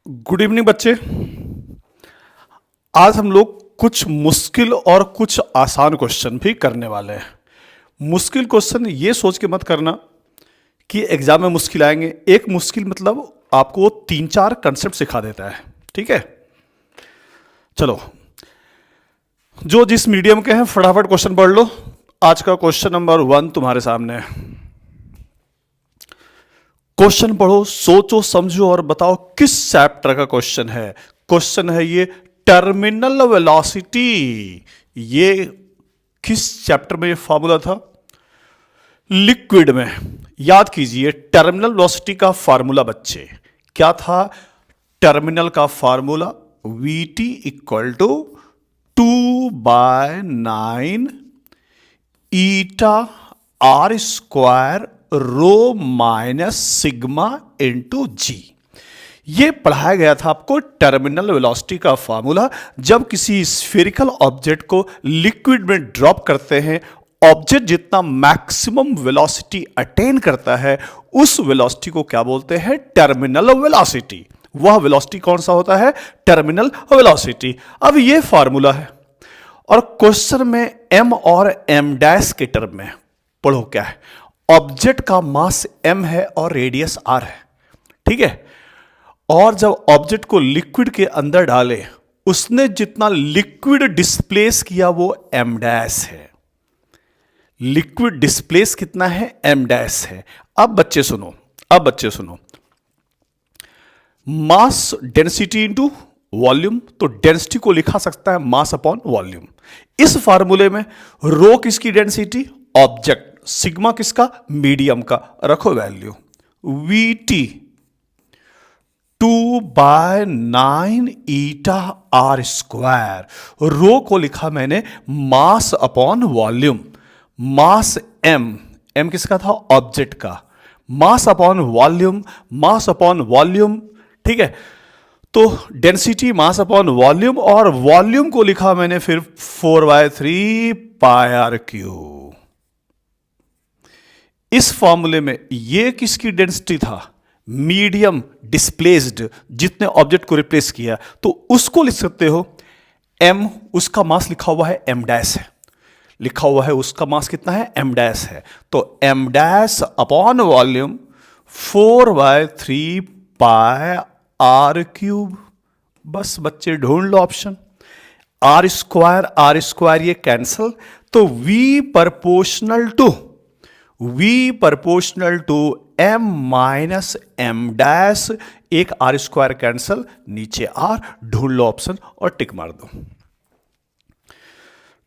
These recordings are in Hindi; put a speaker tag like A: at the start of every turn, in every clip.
A: गुड इवनिंग बच्चे। आज हम लोग कुछ मुश्किल और कुछ आसान क्वेश्चन भी करने वाले हैं। मुश्किल क्वेश्चन ये सोच के मत करना कि एग्जाम में मुश्किल आएंगे। एक मुश्किल मतलब आपको 3-4 कंसेप्ट सिखा देता है। ठीक है, चलो जो जिस मीडियम के हैं फटाफट क्वेश्चन पढ़ लो। आज का क्वेश्चन नंबर 1 तुम्हारे सामने है। क्वेश्चन पढ़ो, सोचो, समझो और बताओ किस चैप्टर का क्वेश्चन है। क्वेश्चन है ये टर्मिनल वेलोसिटी। ये किस चैप्टर में ये फॉर्मूला था? लिक्विड में। याद कीजिए टर्मिनल वेलोसिटी का फार्मूला बच्चे क्या था? टर्मिनल का formula Vt equal to 2/9 eta R square rho minus sigma into G. ये पढ़ाया गया था आपको टर्मिनल वेलोसिटी का फार्मूला। जब किसी स्फेरिकल ऑब्जेक्ट को लिक्विड में ड्रॉप करते हैं, ऑब्जेक्ट जितना मैक्सिमम वेलोसिटी अटेन करता है उस वेलोसिटी को क्या बोलते हैं? Terminal velocity. वह वेलोसिटी कौन सा होता है? Terminal velocity. अब ये फार्मूला है और क्वेश्चन में m और m डैश के टर्म में पढ़ो क्या है। ऑब्जेक्ट का मास m है और रेडियस r है। ठीक है, और जब ऑब्जेक्ट को लिक्विड के अंदर डाले उसने जितना लिक्विड डिस्प्लेस किया वो m डैश है। लिक्विड डिस्प्लेस कितना है? m डैश है। अब बच्चे सुनो, मास डेंसिटी इंटू वॉल्यूम, तो डेंसिटी को लिखा सकता है मास अपॉन वॉल्यूम। इस फार्मूले में रो किसकी डेंसिटी? ऑब्जेक्ट। सिग्मा किसका? मीडियम का। रखो value Vt 2/9 eta R square. Rho को लिखा मैंने mass upon volume. Mass m किसका था? ऑब्जेक्ट का। Mass upon volume. ठीक है, तो डेंसिटी मास अपॉन वॉल्यूम, और वॉल्यूम को लिखा मैंने फिर 4/3 पाई आर क्यूब। इस फॉर्मूले में ये किसकी डेंसिटी था? मीडियम डिस्प्लेस्ड, जितने ऑब्जेक्ट को रिप्लेस किया, तो उसको लिख सकते हो m। उसका मास लिखा हुआ है m डैश है, लिखा हुआ है उसका मास कितना है? m डैश है। तो m dash upon volume 4/3 pi r cube. बस बच्चे ढूंढ लो ऑप्शन। आर स्क्वायर ये कैंसल, तो V proportional to m minus m dash. एक आर स्क्वायर कैंसल, नीचे r, ढूंढ लो ऑप्शन और टिक मार दो।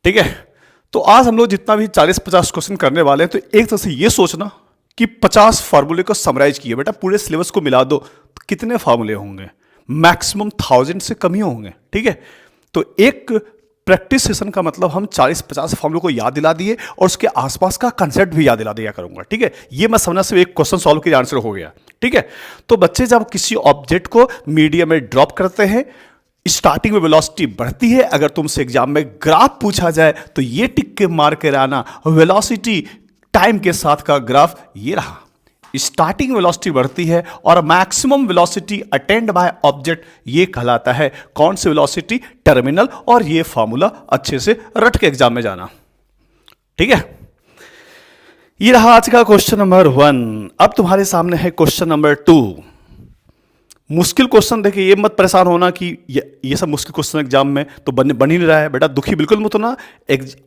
A: ठीक है, तो आज हम लोग जितना भी 40-50 क्वेश्चन करने वाले हैं, तो एक तरह से ये सोचना कि 50 फार्मूले को समराइज किए। बेटा पूरे सिलेबस को मिला दो तो कितने फार्मूले होंगे? मैक्सिमम 1000 से कम ही होंगे। ठीक है, तो एक प्रैक्टिस सेशन का मतलब हम 40-50 फार्मूले को याद दिला दिए और उसके आसपास का कंसेप्ट भी याद दिला दिया करूंगा। ठीक है, ये मैं समझना सिर्फ एक क्वेश्चन सॉल्व के आंसर हो गया। ठीक है, तो बच्चे जब किसी ऑब्जेक्ट को मीडियम में ड्रॉप करते हैं, स्टार्टिंग में वेलोसिटी बढ़ती है। अगर तुमसे एग्जाम में ग्राफ पूछा जाए तो ये टिक के मार के आना, वेलोसिटी टाइम के साथ का ग्राफ ये रहा। स्टार्टिंग वेलोसिटी बढ़ती है और maximum velocity attend by object ये कहलाता है कौन सी वेलोसिटी? टर्मिनल। और ये फार्मूला अच्छे से रट के एग्जाम में जाना। ठीक है, ये रहा आज का क्वेश्चन नंबर 1। अब तुम्हारे सामने है क्वेश्चन नंबर 2। मुश्किल क्वेश्चन देखिए, ये मत परेशान होना कि ये सब मुश्किल क्वेश्चन एग्जाम में तो बन ही नहीं रहा है। बेटा दुखी बिल्कुल मत होना।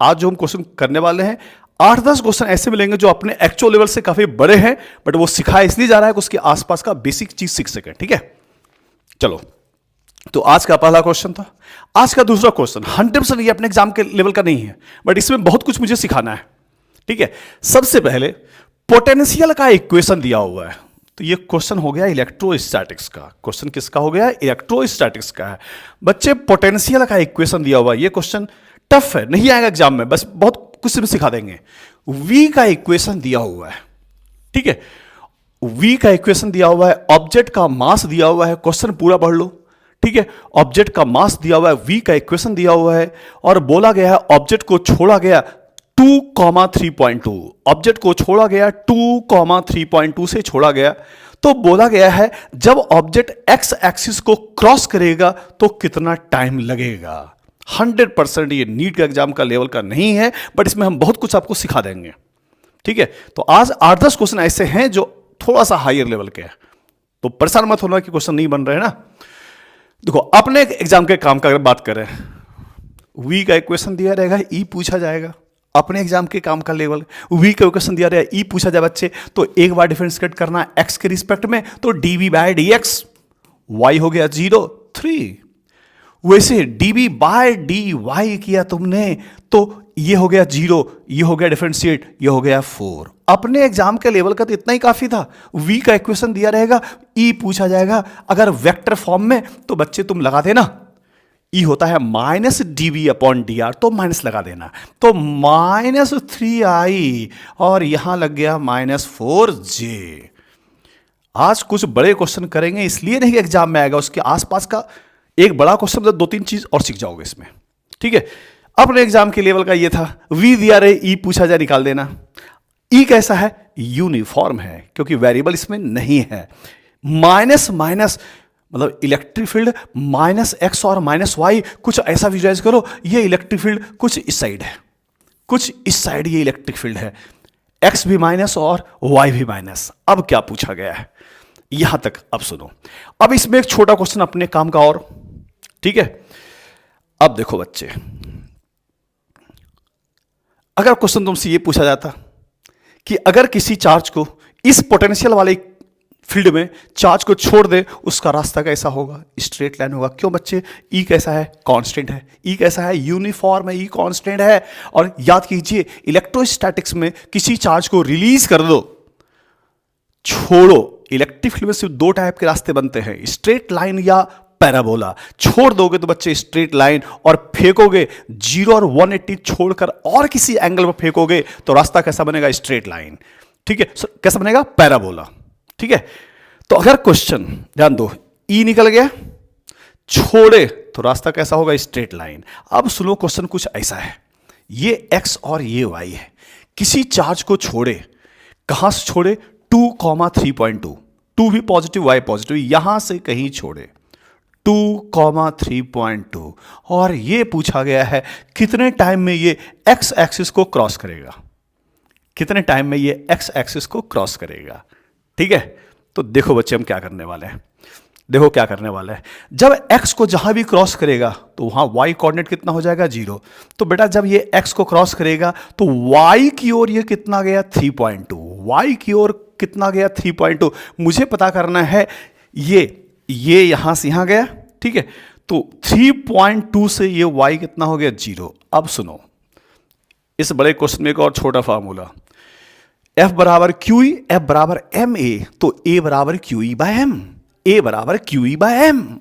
A: आज जो हम क्वेश्चन करने वाले हैं 8-10 क्वेश्चन ऐसे मिलेंगे जो अपने एक्चुअल लेवल से काफी बड़े हैं, बट वो सिखाया इसलिए जा रहा है कि उसके आसपास का बेसिक चीज सीख सके। ठीक है, चलो, तो आज का पहला क्वेश्चन था। आज का दूसरा क्वेश्चन 100% ये अपने एग्जाम के लेवल का नहीं है, बट इसमें बहुत कुछ मुझे सिखाना है। ठीक है, सबसे पहले पोटेंशियल का इक्वेशन दिया हुआ है, तो ये क्वेश्चन हो गया इलेक्ट्रोस्टैटिक्स का। क्वेश्चन किसका हो गया? इलेक्ट्रोस्टैटिक्स का है। बच्चे पोटेंशियल का इक्वेशन दिया हुआ है, ये क्वेश्चन टफ है, नहीं आएगा एग्जाम में, बस बहुत कुछ में सिखा देंगे। V का इक्वेशन दिया हुआ है। ठीक है, V का इक्वेशन दिया हुआ है, ऑब्जेक्ट का मास दिया हुआ है। क्वेश्चन पूरा पढ़ लो। ठीक है, ऑब्जेक्ट का मास दिया हुआ है, V का इक्वेशन दिया हुआ है और बोला गया है ऑब्जेक्ट को छोड़ा गया 2,3.2। ऑब्जेक्ट को छोड़ा गया 2,3.2 से छोड़ा गया, तो बोला गया है जब ऑब्जेक्ट एक्स एक्सिस को क्रॉस करेगा तो कितना टाइम लगेगा। 100% ये नीट का एग्जाम का लेवल का नहीं है, बट इसमें हम बहुत कुछ आपको सिखा देंगे। ठीक है, तो आज 8-10 क्वेश्चन ऐसे हैं जो थोड़ा सा हायर लेवल के हैं, तो परेशान मत होना कि क्वेश्चन नहीं बन रहे हैं ना। देखो अपने एग्जाम के काम का अगर बात करें, वी का इक्वेशन दिया रहेगा, ई पूछा जाएगा। अपने एग्जाम के काम का लेवल, वी का इक्वेशन दिया रहेगा, ई पूछा जाए बच्चे, तो एक बार डिफरेंशिएट करना एक्स के रिस्पेक्ट में, तो dv by d x, y हो गया 0 3। वैसे डीवी बाय डी वाई किया तुमने तो ये हो गया 0, ये हो गया डिफरेंशिएट, ये हो गया 4। अपने एग्जाम के लेवल का तो इतना ही काफी था। वी का इक्वेशन दिया रहेगा, ई पूछा जाएगा, अगर वेक्टर फॉर्म में तो बच्चे तुम लगा देना, ई होता है minus dv upon d r, तो माइनस लगा देना, तो -3i और यहां लग गया -4j। आज कुछ बड़े क्वेश्चन करेंगे, इसलिए नहीं एग्जाम में आएगा, उसके आसपास का एक बड़ा क्वेश्चन, मतलब 2-3 चीज और सीख जाओगे इसमें। ठीक है, अपने एग्जाम के लेवल का ये था, वी दिया रहे, ई पूछा जाए, निकाल देना। ई कैसा है? यूनिफॉर्म है, क्योंकि वेरिएबल इसमें नहीं है। माइनस माइनस मतलब इलेक्ट्रिक फील्ड -x और -y, कुछ ऐसा विजुअलाइज करो, ये इलेक्ट्रिक फील्ड कुछ इस साइड है, कुछ इस साइड ये इलेक्ट्रिक फील्ड है, x भी माइनस और y भी माइनस। अब क्या पूछा गया है यहां तक, अब सुनो। अब इसमें एक छोटा क्वेश्चन अपने काम का और, ठीक है। अब देखो बच्चे, अगर क्वेश्चन तुमसे ये पूछा जाता कि अगर किसी चार्ज को इस पोटेंशियल वाले फील्ड में चार्ज को छोड़ दे, उसका रास्ता कैसा होगा? स्ट्रेट लाइन होगा। क्यों बच्चे? ई कैसा है? कांस्टेंट है। ई कैसा है? यूनिफॉर्म है, ई कांस्टेंट है। और याद कीजिए, इलेक्ट्रोस्टैटिक्स में किसी चार्ज को रिलीज कर दो, छोड़ो, इलेक्ट्रिक फील्ड में सिर्फ 2 टाइप के रास्ते बनते हैं, स्ट्रेट लाइन या पैराबोला। छोड़ दोगे तो बच्चे स्ट्रेट लाइन, और फेंकोगे 0 और 180 छोड़कर और किसी एंगल पर फेंकोगे तो रास्ता कैसा बनेगा? Straight line. ठीक है, कैसा बनेगा? पैराबोला। ठीक है, तो अगर क्वेश्चन ध्यान दो, ई निकल गया, छोड़े तो रास्ता कैसा होगा? Straight line. अब सुनो, क्वेश्चन कुछ ऐसा है, ये x और ये y है, किसी चार्ज को छोड़े, कहां से छोड़े? 2,3.2, 2 भी पॉजिटिव y पॉजिटिव, यहां से कहीं छोड़े 2,3.2, और ये पूछा गया है कितने टाइम में ये x एक्सिस को क्रॉस करेगा, कितने टाइम में ये x एक्सिस को क्रॉस करेगा। ठीक है, तो देखो बच्चे हम क्या करने वाले हैं, देखो क्या करने वाले हैं। जब x को जहां भी क्रॉस करेगा तो वहां y कोऑर्डिनेट कितना हो जाएगा? 0। तो बेटा जब ये x को क्रॉस करेगा तो y की ओर ये कितना गया? 3.2। y की ओर कितना गया? 3.2। मुझे पता करना है ये यहां से यहां गया, ठीक है, तो 3.2 से ये y कितना हो गया? 0। अब सुनो, इस बड़े क्वेश्चन में एक और छोटा फार्मूला, F बराबर QE, F बराबर MA, तो A बराबर QE बाय M, A बराबर QE बाय M।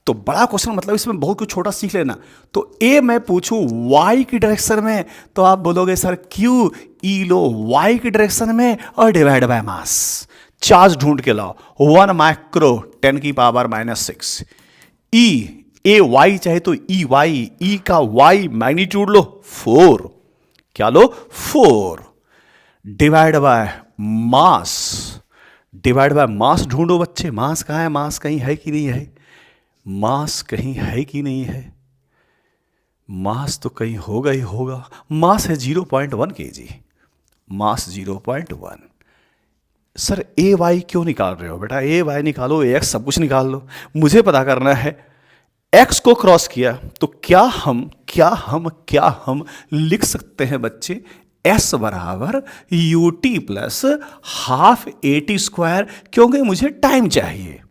A: तो बड़ा क्वेश्चन, मतलब इसमें बहुत कुछ छोटा सीख लेना। तो A मैं पूछूं Y की डायरेक्शन में, तो आप बोलोगे सर QE लो Y की डायरेक्शन में और डिवाइड बाय मास, चार्ज ढूंढ के लाओ, 1 माइक्रो 10 की पावर -6। E A Y चाहे तो E Y, E का Y मैग्नीट्यूड लो 4, क्या लो? 4, divide by mass, divide by mass ढूंढो बच्चे, मास कहाँ है? मास कहीं है कि नहीं है? मास कहीं है कि नहीं है? मास तो कहीं होगा ही होगा। मास है 0.1 kg, मास 0.1। सर ए वाई क्यों निकाल रहे हो? बेटा ए वाई निकालो, ए एक्स, सब कुछ निकाल लो। मुझे पता करना है एक्स को क्रॉस किया तो क्या हम लिख सकते हैं बच्चे? एस बराबर u t plus half a t square, क्योंकि मुझे टाइम चाहिए।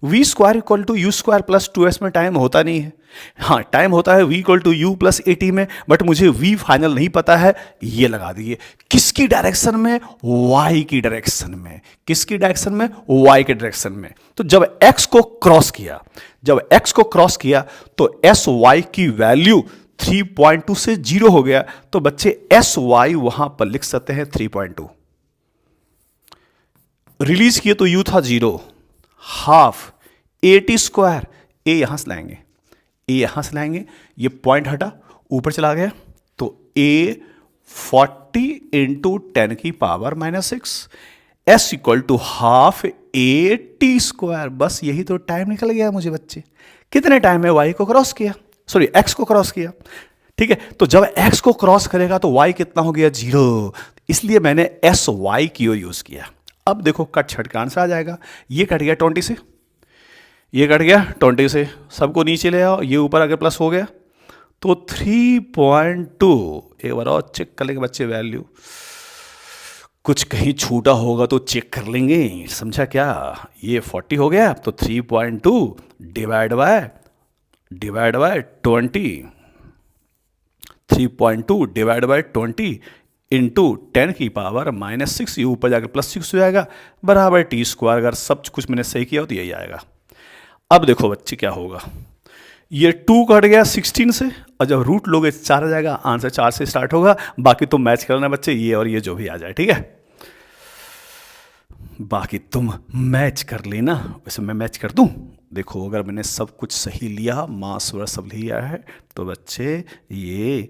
A: V square equal to u square plus 2s में टाइम होता नहीं है। हाँ, टाइम होता है v equal to u plus a t में, बट मुझे वी फाइनल नहीं पता है। ये लगा दिए किसकी डायरेक्शन में? वाई की डायरेक्शन में। किसकी डायरेक्शन में? वाई के डायरेक्शन में। तो जब एक्स को क्रॉस किया तो एस वाई की वैल्यू 3.2 से 0 हो गया, तो बच्चे एस वाई वहां पर लिख सकते हैं 3.2। रिलीज किए तो यू था 0, हाफ ए टी स्क्वायर, ए यहां से लाएंगे, ये पॉइंट हटा, ऊपर चला गया, तो ए 40 इंटू 10 की power -6, s equal to half a t square. बस यही तो टाइम निकल गया मुझे बच्चे। कितने टाइम में वाई को क्रॉस किया, सॉरी एक्स को क्रॉस किया। ठीक है, तो जब एक्स को क्रॉस करेगा तो वाई कितना हो गया, 0। इसलिए मैंने एस वाई की ओर यूज किया। अब देखो कट छट का आंसर आ जाएगा। ये कट गया 20 से, ये कट गया 20 से, सबको नीचे ले आओ, ये ऊपर आगे प्लस हो गया तो 3.2। एक बार और चेक कर लेंगे बच्चे वैल्यू, कुछ कहीं छूटा होगा तो चेक कर लेंगे, समझा क्या। ये 40 हो गया तो 3.2 divide by 20, 3.2 divide by 20 into 10 की पावर -6, ये ऊपर जाकर +6 हो जाएगा, बराबर टी स्क्वायर। अगर सब कुछ मैंने सही किया हो तो यही आएगा। अब देखो बच्चे क्या होगा, ये 2 कट गया 16 से, और जब रूट लोगे 4 आ जाएगा, आंसर 4 से स्टार्ट होगा। बाकी तुम मैच करना बच्चे, ये और ये जो भी आ जाए, ठीक है, बाकी तुम मैच कर लेना। वैसे मैं मैच कर दूं, देखो अगर मैंने सब कुछ सही लिया, मास वर्ग सब लिया है, तो बच्चे ये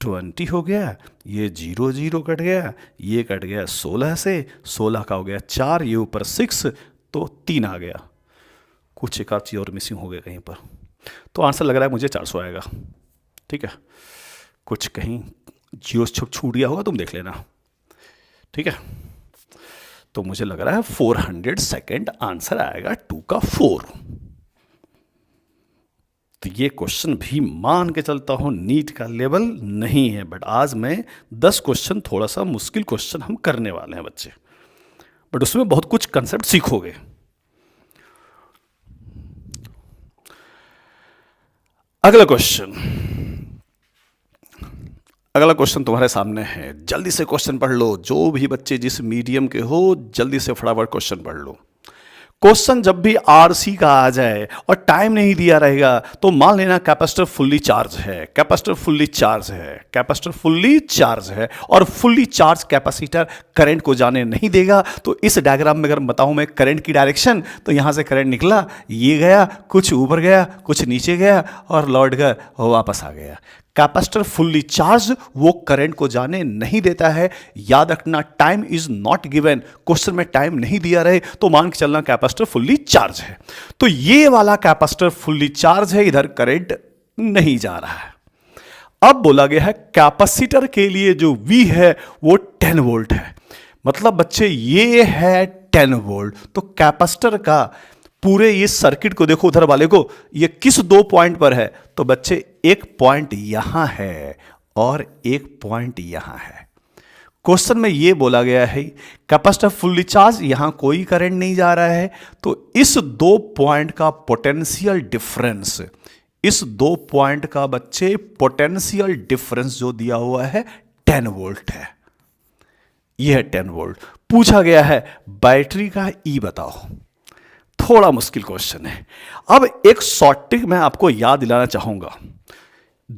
A: 20 हो गया, ये 0 0 कट गया, ये कट गया 16 से, 16 का हो गया 4, ये ऊपर 6 तो 3 आ गया। कुछ एक आध चीज़ और मिसिंग हो गया कहीं पर, तो आंसर लग रहा है मुझे 400 आएगा। ठीक है, कुछ कहीं जीरो छूट गया होगा, तुम देख लेना। ठीक है, तो मुझे लग रहा है 400 सेकेंड आंसर आएगा 2 का 4। तो ये क्वेश्चन भी मान के चलता हूं नीट का लेवल नहीं है, बट आज मैं 10 क्वेश्चन थोड़ा सा मुश्किल क्वेश्चन हम करने वाले हैं बच्चे, बट उसमें बहुत कुछ कंसेप्ट सीखोगे। अगला क्वेश्चन तुम्हारे सामने है, जल्दी से क्वेश्चन पढ़ लो। जो भी बच्चे जिस मीडियम के हो, जल्दी से फटाफट क्वेश्चन पढ़ लो। क्वेश्चन जब भी आरसी का आ जाए और टाइम नहीं दिया रहेगा तो मान लेना कैपेसिटर फुल्ली चार्ज है, कैपेसिटर फुल्ली चार्ज है, कैपेसिटर फुल्ली चार्ज है, और फुल्ली चार्ज कैपेसिटर करंट को जाने नहीं देगा। तो इस डायग्राम में अगर बताऊं मैं करंट की डायरेक्शन, तो यहां से करंट निकला, ये गया, कुछ ऊपर गया, कुछ नीचे गया, और लौट कर वापस आ गया। कैपेसिटर फुल्ली चार्ज वो करंट को जाने नहीं देता है। याद रखना, time is not given, question में टाइम नहीं दिया रहे तो मान के चलना कैपेसिटर फुल्ली चार्ज है। तो ये वाला कैपेसिटर फुल्ली चार्ज है, इधर करंट नहीं जा रहा है। अब बोला गया है कैपेसिटर के लिए जो V है वो 10 वोल्ट है। मतलब बच्चे ये है 10 वोल्ट, तो कैपेसिटर का पूरे ये सर्किट को देखो, उधर वाले को, ये किस 2 पॉइंट पर है, तो बच्चे एक पॉइंट यहां है और एक पॉइंट यहां है। क्वेश्चन में ये बोला गया है कैपेसिटर फुल्ली चार्ज, यहां कोई करंट नहीं जा रहा है, तो इस 2 पॉइंट का पोटेंशियल डिफरेंस, इस 2 पॉइंट का बच्चे पोटेंशियल डिफरेंस जो दिया हुआ है 10 वोल्ट है। यह है 10 वोल्ट। पूछा गया है बैटरी का ई बताओ। थोड़ा मुश्किल क्वेश्चन है। अब एक शॉर्ट ट्रिक मैं आपको याद दिलाना चाहूंगा।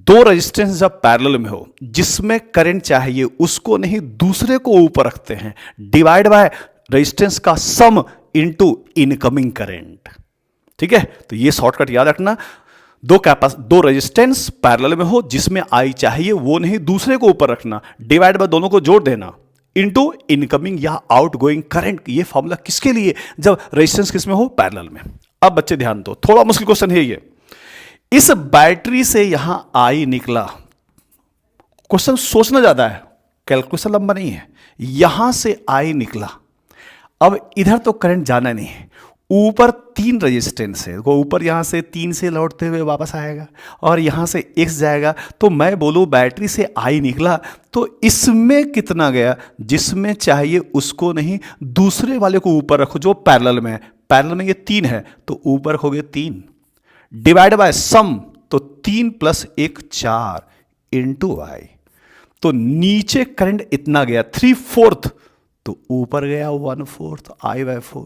A: 2 रेजिस्टेंस जब पैरेलल में हो, जिसमें करंट चाहिए उसको नहीं दूसरे को ऊपर रखते हैं, डिवाइड बाय रेजिस्टेंस का सम इनटू इनकमिंग करंट। ठीक है, तो ये शॉर्टकट याद रखना। 2 रेजिस्टेंस पैरेलल में हो, जिसमें आई चाहिए वो नहीं दूसरे को ऊपर रखना, डिवाइड बाय दोनों को जोड़ देना, इनटू इनकमिंग या आउटगोइंग करंट। ये फॉर्मूला किसके लिए, जब रेजिस्टेंस किसमें हो, पैरेलल में। अब बच्चे ध्यान दो, थोड़ा मुश्किल क्वेश्चन है ये। इस बैटरी से यहां आई निकला, क्वेश्चन सोचना ज्यादा है, कैलकुलेशन लंबा नहीं है। यहां से आई निकला, अब इधर तो करंट जाना नहीं है, ऊपर 3 रेजिस्टेंस है, ऊपर यहां से 3 से लौटते हुए वापस आएगा और यहां से x जाएगा। तो मैं बोलूं बैटरी से आई निकला, तो इसमें कितना गया, जिसमें चाहिए उसको नहीं दूसरे वाले को ऊपर रखो जो पैरेलल में है। पैरेलल में ये 3 है तो ऊपर रखोगे 3, डिवाइड बाय सम, तो 3 + 1 4 इंटू y। तो नीचे करंट इतना गया 3/4, तो ऊपर गया 1/4 I/4।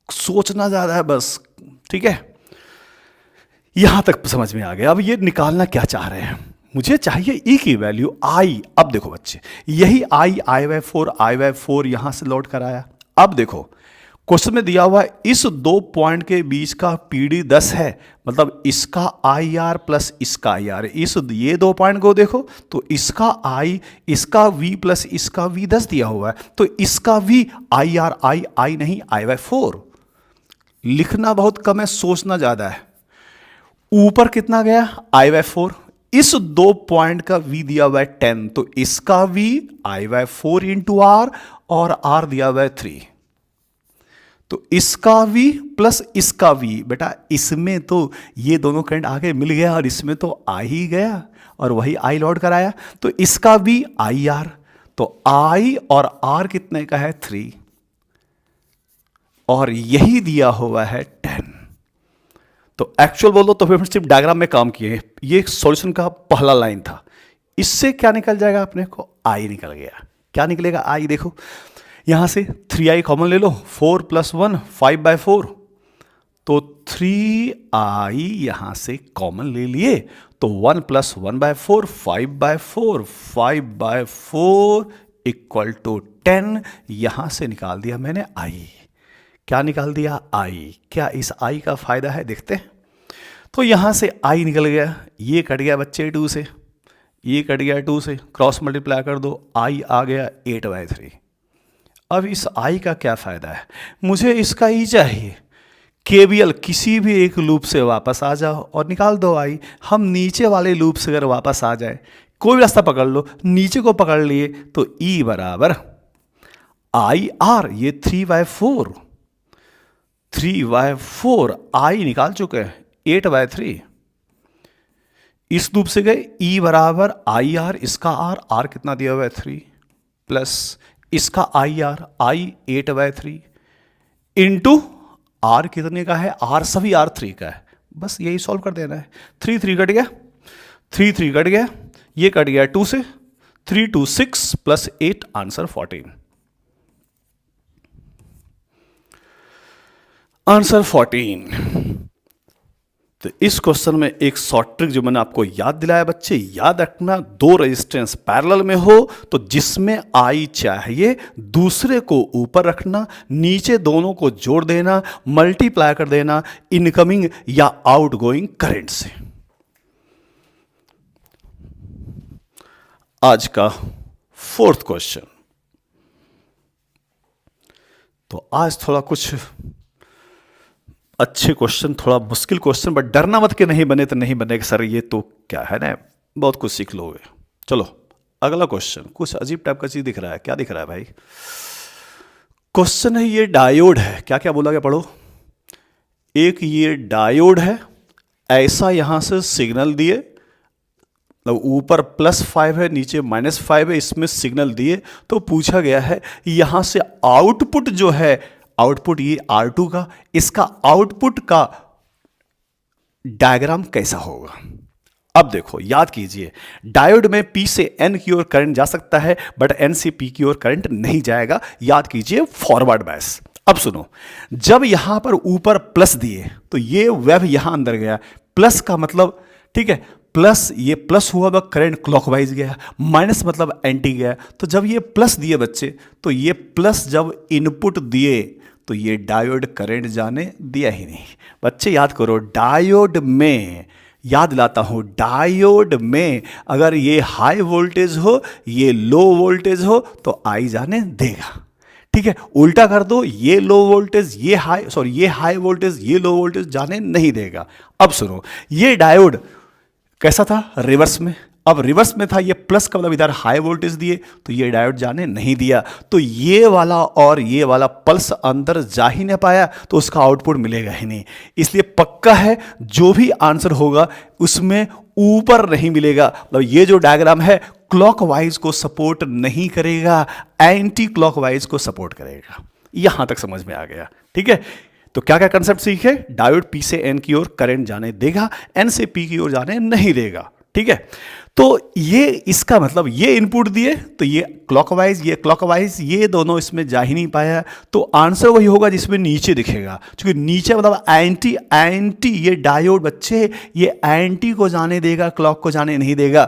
A: सोचना ज्यादा है बस, ठीक है, यहां तक समझ में आ गया। अब ये निकालना क्या चाह रहे हैं, मुझे चाहिए ई की वैल्यू आई। अब देखो बच्चे, यही I/4 यहां से लौट कर आया। अब देखो क्वेश्चन में दिया हुआ है इस दो पॉइंट के बीच का पीडी 10 है, मतलब इसका आई आर प्लस इसका आई आर। इस ये दो पॉइंट को देखो तो इसका आई, इसका वी प्लस इसका वी 10 दिया हुआ है, तो इसका वी आई आर, आई नहीं आई बाय 4। लिखना बहुत कम है, सोचना ज्यादा है। ऊपर कितना गया आई बाय 4, इस दो पॉइंट का v दिया हुआ है 10, तो इसका v I by 4 into r और r दिया हुआ है 3, तो इसका v प्लस इसका v। बेटा इसमें तो ये दोनों करंट आगे मिल गया और इसमें तो आ ही गया और वही i लौट कर आया, तो इसका v आई आर, तो i और r कितने का है 3 और यही दिया हुआ है 10। तो एक्चुअल बोलो तो फिर सिर्फ डायग्राम में काम किए, ये सॉल्यूशन का पहला लाइन था। इससे क्या निकल जाएगा अपने को, आई निकल गया। क्या निकलेगा आई, देखो यहां से 3i कॉमन ले लो, 4 प्लस 1 5 बाय 4, तो 3i यहां से कॉमन ले लिए, तो 1 plus 1 by 4 5 by 4, 5 by 4 equal to 10। यहां से निकाल दिया मैंने आई। क्या निकाल दिया आई। क्या इस आई का फायदा है, देखते हैं। तो यहां से आई निकल गया, ये कट गया बच्चे 2 से, ये कट गया 2 से, क्रॉस मल्टीप्लाई कर दो, आई आ गया 8 बाय 3। अब इस आई का क्या फायदा है, मुझे इसका ई चाहिए। केवीएल किसी भी एक लूप से वापस आ जाओ और निकाल दो आई। हम नीचे वाले लूप से अगर वापस आ जाए, कोई भी रास्ता पकड़ लो, नीचे को पकड़ लिए, तो ई बराबर आई आर, ये 3 बाय 4, 3 बाय 4 आई निकाल चुके हैं 8 बाय 3। इस लूप से गए, ई बराबर आई आर, इसका आर, आर कितना दिया हुआ है 3, प्लस इसका I r, I 8 by 3 into r कितने का है, आर सभी आर 3 का है। बस यही सॉल्व कर देना है। 3 3 कट गया, 3 3 कट गया, ये कट गया 2 से, 3 2 6 प्लस 8 आंसर 14। आंसर 14। तो इस क्वेश्चन में एक शॉर्ट ट्रिक जो मैंने आपको याद दिलाया बच्चे, याद रखना, दो रेजिस्टेंस पैरेलल में हो तो जिसमें आई चाहिए दूसरे को ऊपर रखना, नीचे दोनों को जोड़ देना, मल्टीप्लाई कर देना इनकमिंग या आउटगोइंग करंट से। आज का 4th क्वेश्चन। तो आज थोड़ा कुछ अच्छे क्वेश्चन, थोड़ा मुश्किल क्वेश्चन, बट डरना मत कि नहीं बने तो नहीं बनेगा सर, ये तो क्या है ना, बहुत कुछ सीख लोगे। चलो अगला क्वेश्चन, कुछ अजीब टाइप का चीज दिख रहा है। क्या दिख रहा है भाई, क्वेश्चन है ये डायोड है, क्या क्या बोला गया पढ़ो। एक ये डायोड है, ऐसा यहां से सिग्नल दिए, ऊपर +5 है नीचे -5 है, इसमें सिग्नल दिए, तो पूछा गया है यहां से आउटपुट जो है, आउटपुट ये R2 का, इसका आउटपुट का डायग्राम कैसा होगा। अब देखो याद कीजिए, डायोड में P से N की ओर करंट जा सकता है, बट N से P की ओर करंट नहीं जाएगा। याद कीजिए फॉरवर्ड बायस। अब सुनो, जब यहां पर ऊपर प्लस दिए तो ये वेव यहां अंदर गया, प्लस का मतलब ठीक है, प्लस ये प्लस हुआ वह करंट क्लॉकवाइज गया, माइनस मतलब एंटी गया। तो जब ये प्लस दिए बच्चे, तो ये प्लस जब इनपुट दिए तो ये डायोड करंट जाने दिया ही नहीं। बच्चे याद करो, डायोड में, याद दिलाता हूं, डायोड में अगर ये हाई वोल्टेज हो, ये लो वोल्टेज हो, तो आई जाने देगा। ठीक है, उल्टा कर दो, ये लो वोल्टेज ये हाई, सॉरी ये हाई वोल्टेज ये लो वोल्टेज जाने नहीं देगा। अब सुनो, ये डायोड कैसा था, रिवर्स में। अब रिवर्स में था, ये प्लस का मतलब इधर हाई वोल्टेज दिए तो ये डायोड जाने नहीं दिया, तो ये वाला और ये वाला पल्स अंदर जा ही नहीं पाया, तो उसका आउटपुट मिलेगा ही नहीं। इसलिए पक्का है जो भी आंसर होगा उसमें ऊपर नहीं मिलेगा। मतलब ये जो डायग्राम है क्लॉकवाइज को सपोर्ट नहीं करेगा, एंटी क्लॉकवाइज को सपोर्ट करेगा। यहां तक समझ में आ गया, ठीक है। तो क्या क्या कंसेप्ट सीखे, डायोड P से N की ओर करंट जाने देगा, N से P की ओर जाने नहीं देगा, ठीक है। तो ये इसका मतलब ये इनपुट दिए तो ये क्लॉकवाइज, ये दोनों इसमें जा ही नहीं पाया, तो आंसर वही होगा जिसमें नीचे दिखेगा, क्योंकि नीचे मतलब एंटी ये डायोड बच्चे ये एंटी को जाने देगा, क्लॉक को जाने नहीं देगा।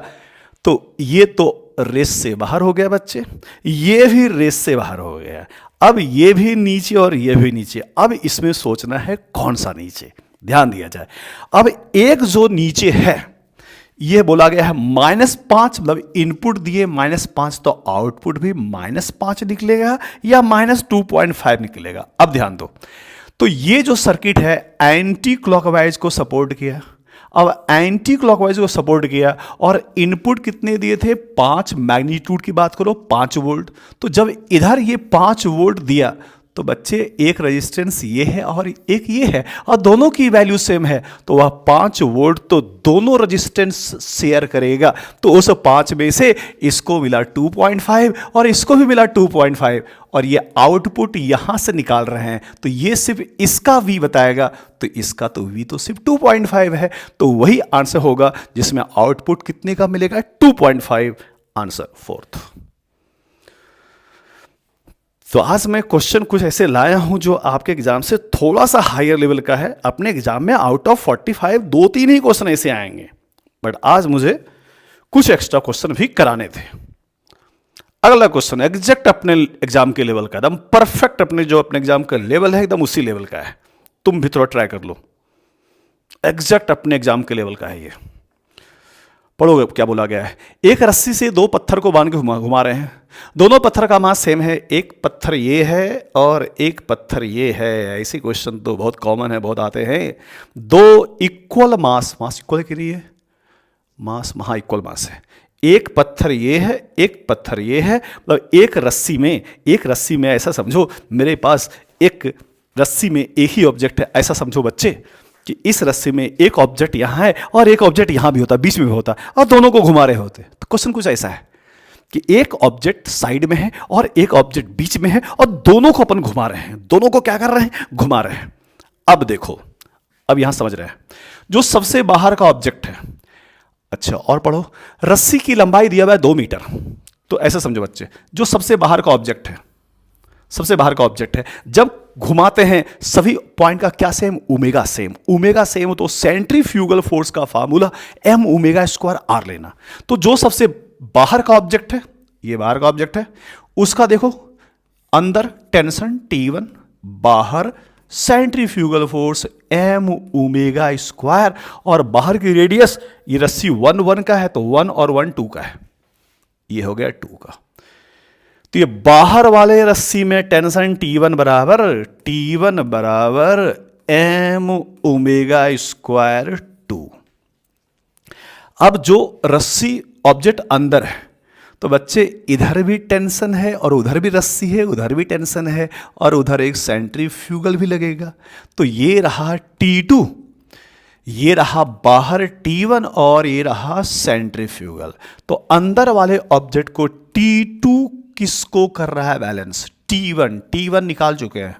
A: तो ये तो रेस से बाहर हो गया बच्चे, ये भी रेस से बाहर हो गया। अब ये भी नीचे और ये भी नीचे, अब इसमें सोचना है कौन सा नीचे, ध्यान दिया जाए। अब एक जो नीचे है ये बोला गया है -5, मतलब इनपुट दिए -5 तो आउटपुट भी -5 निकलेगा या -2.5 निकलेगा। अब ध्यान दो, तो ये जो सर्किट है एंटी क्लॉकवाइज को सपोर्ट किया। अब एंटी क्लॉकवाइज को सपोर्ट किया और इनपुट कितने दिए थे, 5, मैग्नीट्यूड की बात करो 5 वोल्ट। तो जब इधर ये 5 वोल्ट दिया तो बच्चे एक रेजिस्टेंस ये है और एक ये है और दोनों की वैल्यू सेम है, तो वह 5 वोल्ट तो दोनों रेजिस्टेंस शेयर करेगा। तो उस 5 में से इसको मिला 2.5 और इसको भी मिला 2.5 और ये आउटपुट यहां से निकाल रहे हैं, तो ये सिर्फ इसका V बताएगा, तो इसका तो V तो सिर्फ 2.5 है। तो वही आंसर होगा जिसमें आउटपुट कितने का मिलेगा, 2.5। Answer fourth. तो आज मैं क्वेश्चन कुछ ऐसे लाया हूं जो आपके एग्जाम से थोड़ा सा हायर लेवल का है। अपने एग्जाम में आउट ऑफ 45 2-3 ही क्वेश्चन ऐसे आएंगे, बट आज मुझे कुछ एक्स्ट्रा क्वेश्चन भी कराने थे। अगला क्वेश्चन एग्जैक्ट अपने एग्जाम के लेवल का, एकदम परफेक्ट अपने जो अपने एग्जाम का लेवल है एकदम उसी लेवल का है। तुम भी थोड़ा ट्राई कर लो, एग्जैक्ट अपने एग्जाम के लेवल का है ये। पढ़ोगे क्या बोला गया है, एक रस्सी से 2 पत्थर को बांध के घुमा रहे हैं, दोनों पत्थर का मास सेम है, एक पत्थर ये है और एक पत्थर ये है। ऐसे क्वेश्चन तो बहुत कॉमन है, बहुत आते हैं। 2 इक्वल मास इक्वल के लिए मास महा इक्वल मास है, एक पत्थर ये है एक पत्थर ये है, मतलब एक रस्सी में ऐसा समझो मेरे पास एक रस्सी में एक ही ऑब्जेक्ट है, ऐसा समझो बच्चे कि इस रस्सी में एक ऑब्जेक्ट यहां है और एक ऑब्जेक्ट यहां भी होता, बीच में भी होता और दोनों को घुमा रहे होते। तो क्वेश्चन कुछ ऐसा है कि एक ऑब्जेक्ट साइड में है और एक ऑब्जेक्ट बीच में है और दोनों को अपन घुमा रहे हैं, दोनों को क्या कर रहे हैं, घुमा रहे हैं। अब देखो, अब यहां समझ रहे हैं जो सबसे बाहर का ऑब्जेक्ट है। अच्छा और पढ़ो, रस्सी की लंबाई दिया हुआ है 2 मीटर, तो ऐसा समझो बच्चे जो सबसे बाहर का ऑब्जेक्ट है, सबसे बाहर का ऑब्जेक्ट है, जब घुमाते हैं सभी पॉइंट का क्या same, omega same. Omega same तो सेंट्रीफ्यूगल फोर्स का formula m omega square r लेना। तो जो सबसे बाहर का ऑब्जेक्ट है, ये बाहर का ऑब्जेक्ट है, उसका देखो अंदर टेंशन T1, बाहर centrifugal force m omega square और बाहर की रेडियस, ये रस्सी 1 1 का है तो 1 और 1 2 का है, ये हो गया 2 का। तो ये बाहर वाले रस्सी में टेंशन T1 बराबर m ओमेगा स्क्वायर 2। अब जो रस्सी ऑब्जेक्ट अंदर है, तो बच्चे इधर भी टेंशन है और उधर भी रस्सी है, उधर भी टेंशन है और उधर एक सेंट्रीफ्यूगल भी लगेगा। तो ये रहा T2, ये रहा बाहर T1 और ये रहा सेंट्रीफ्यूगल। तो अंदर वाले ऑब्जेक्ट को T2 किसको कर रहा है बैलेंस, T1 निकाल चुके हैं,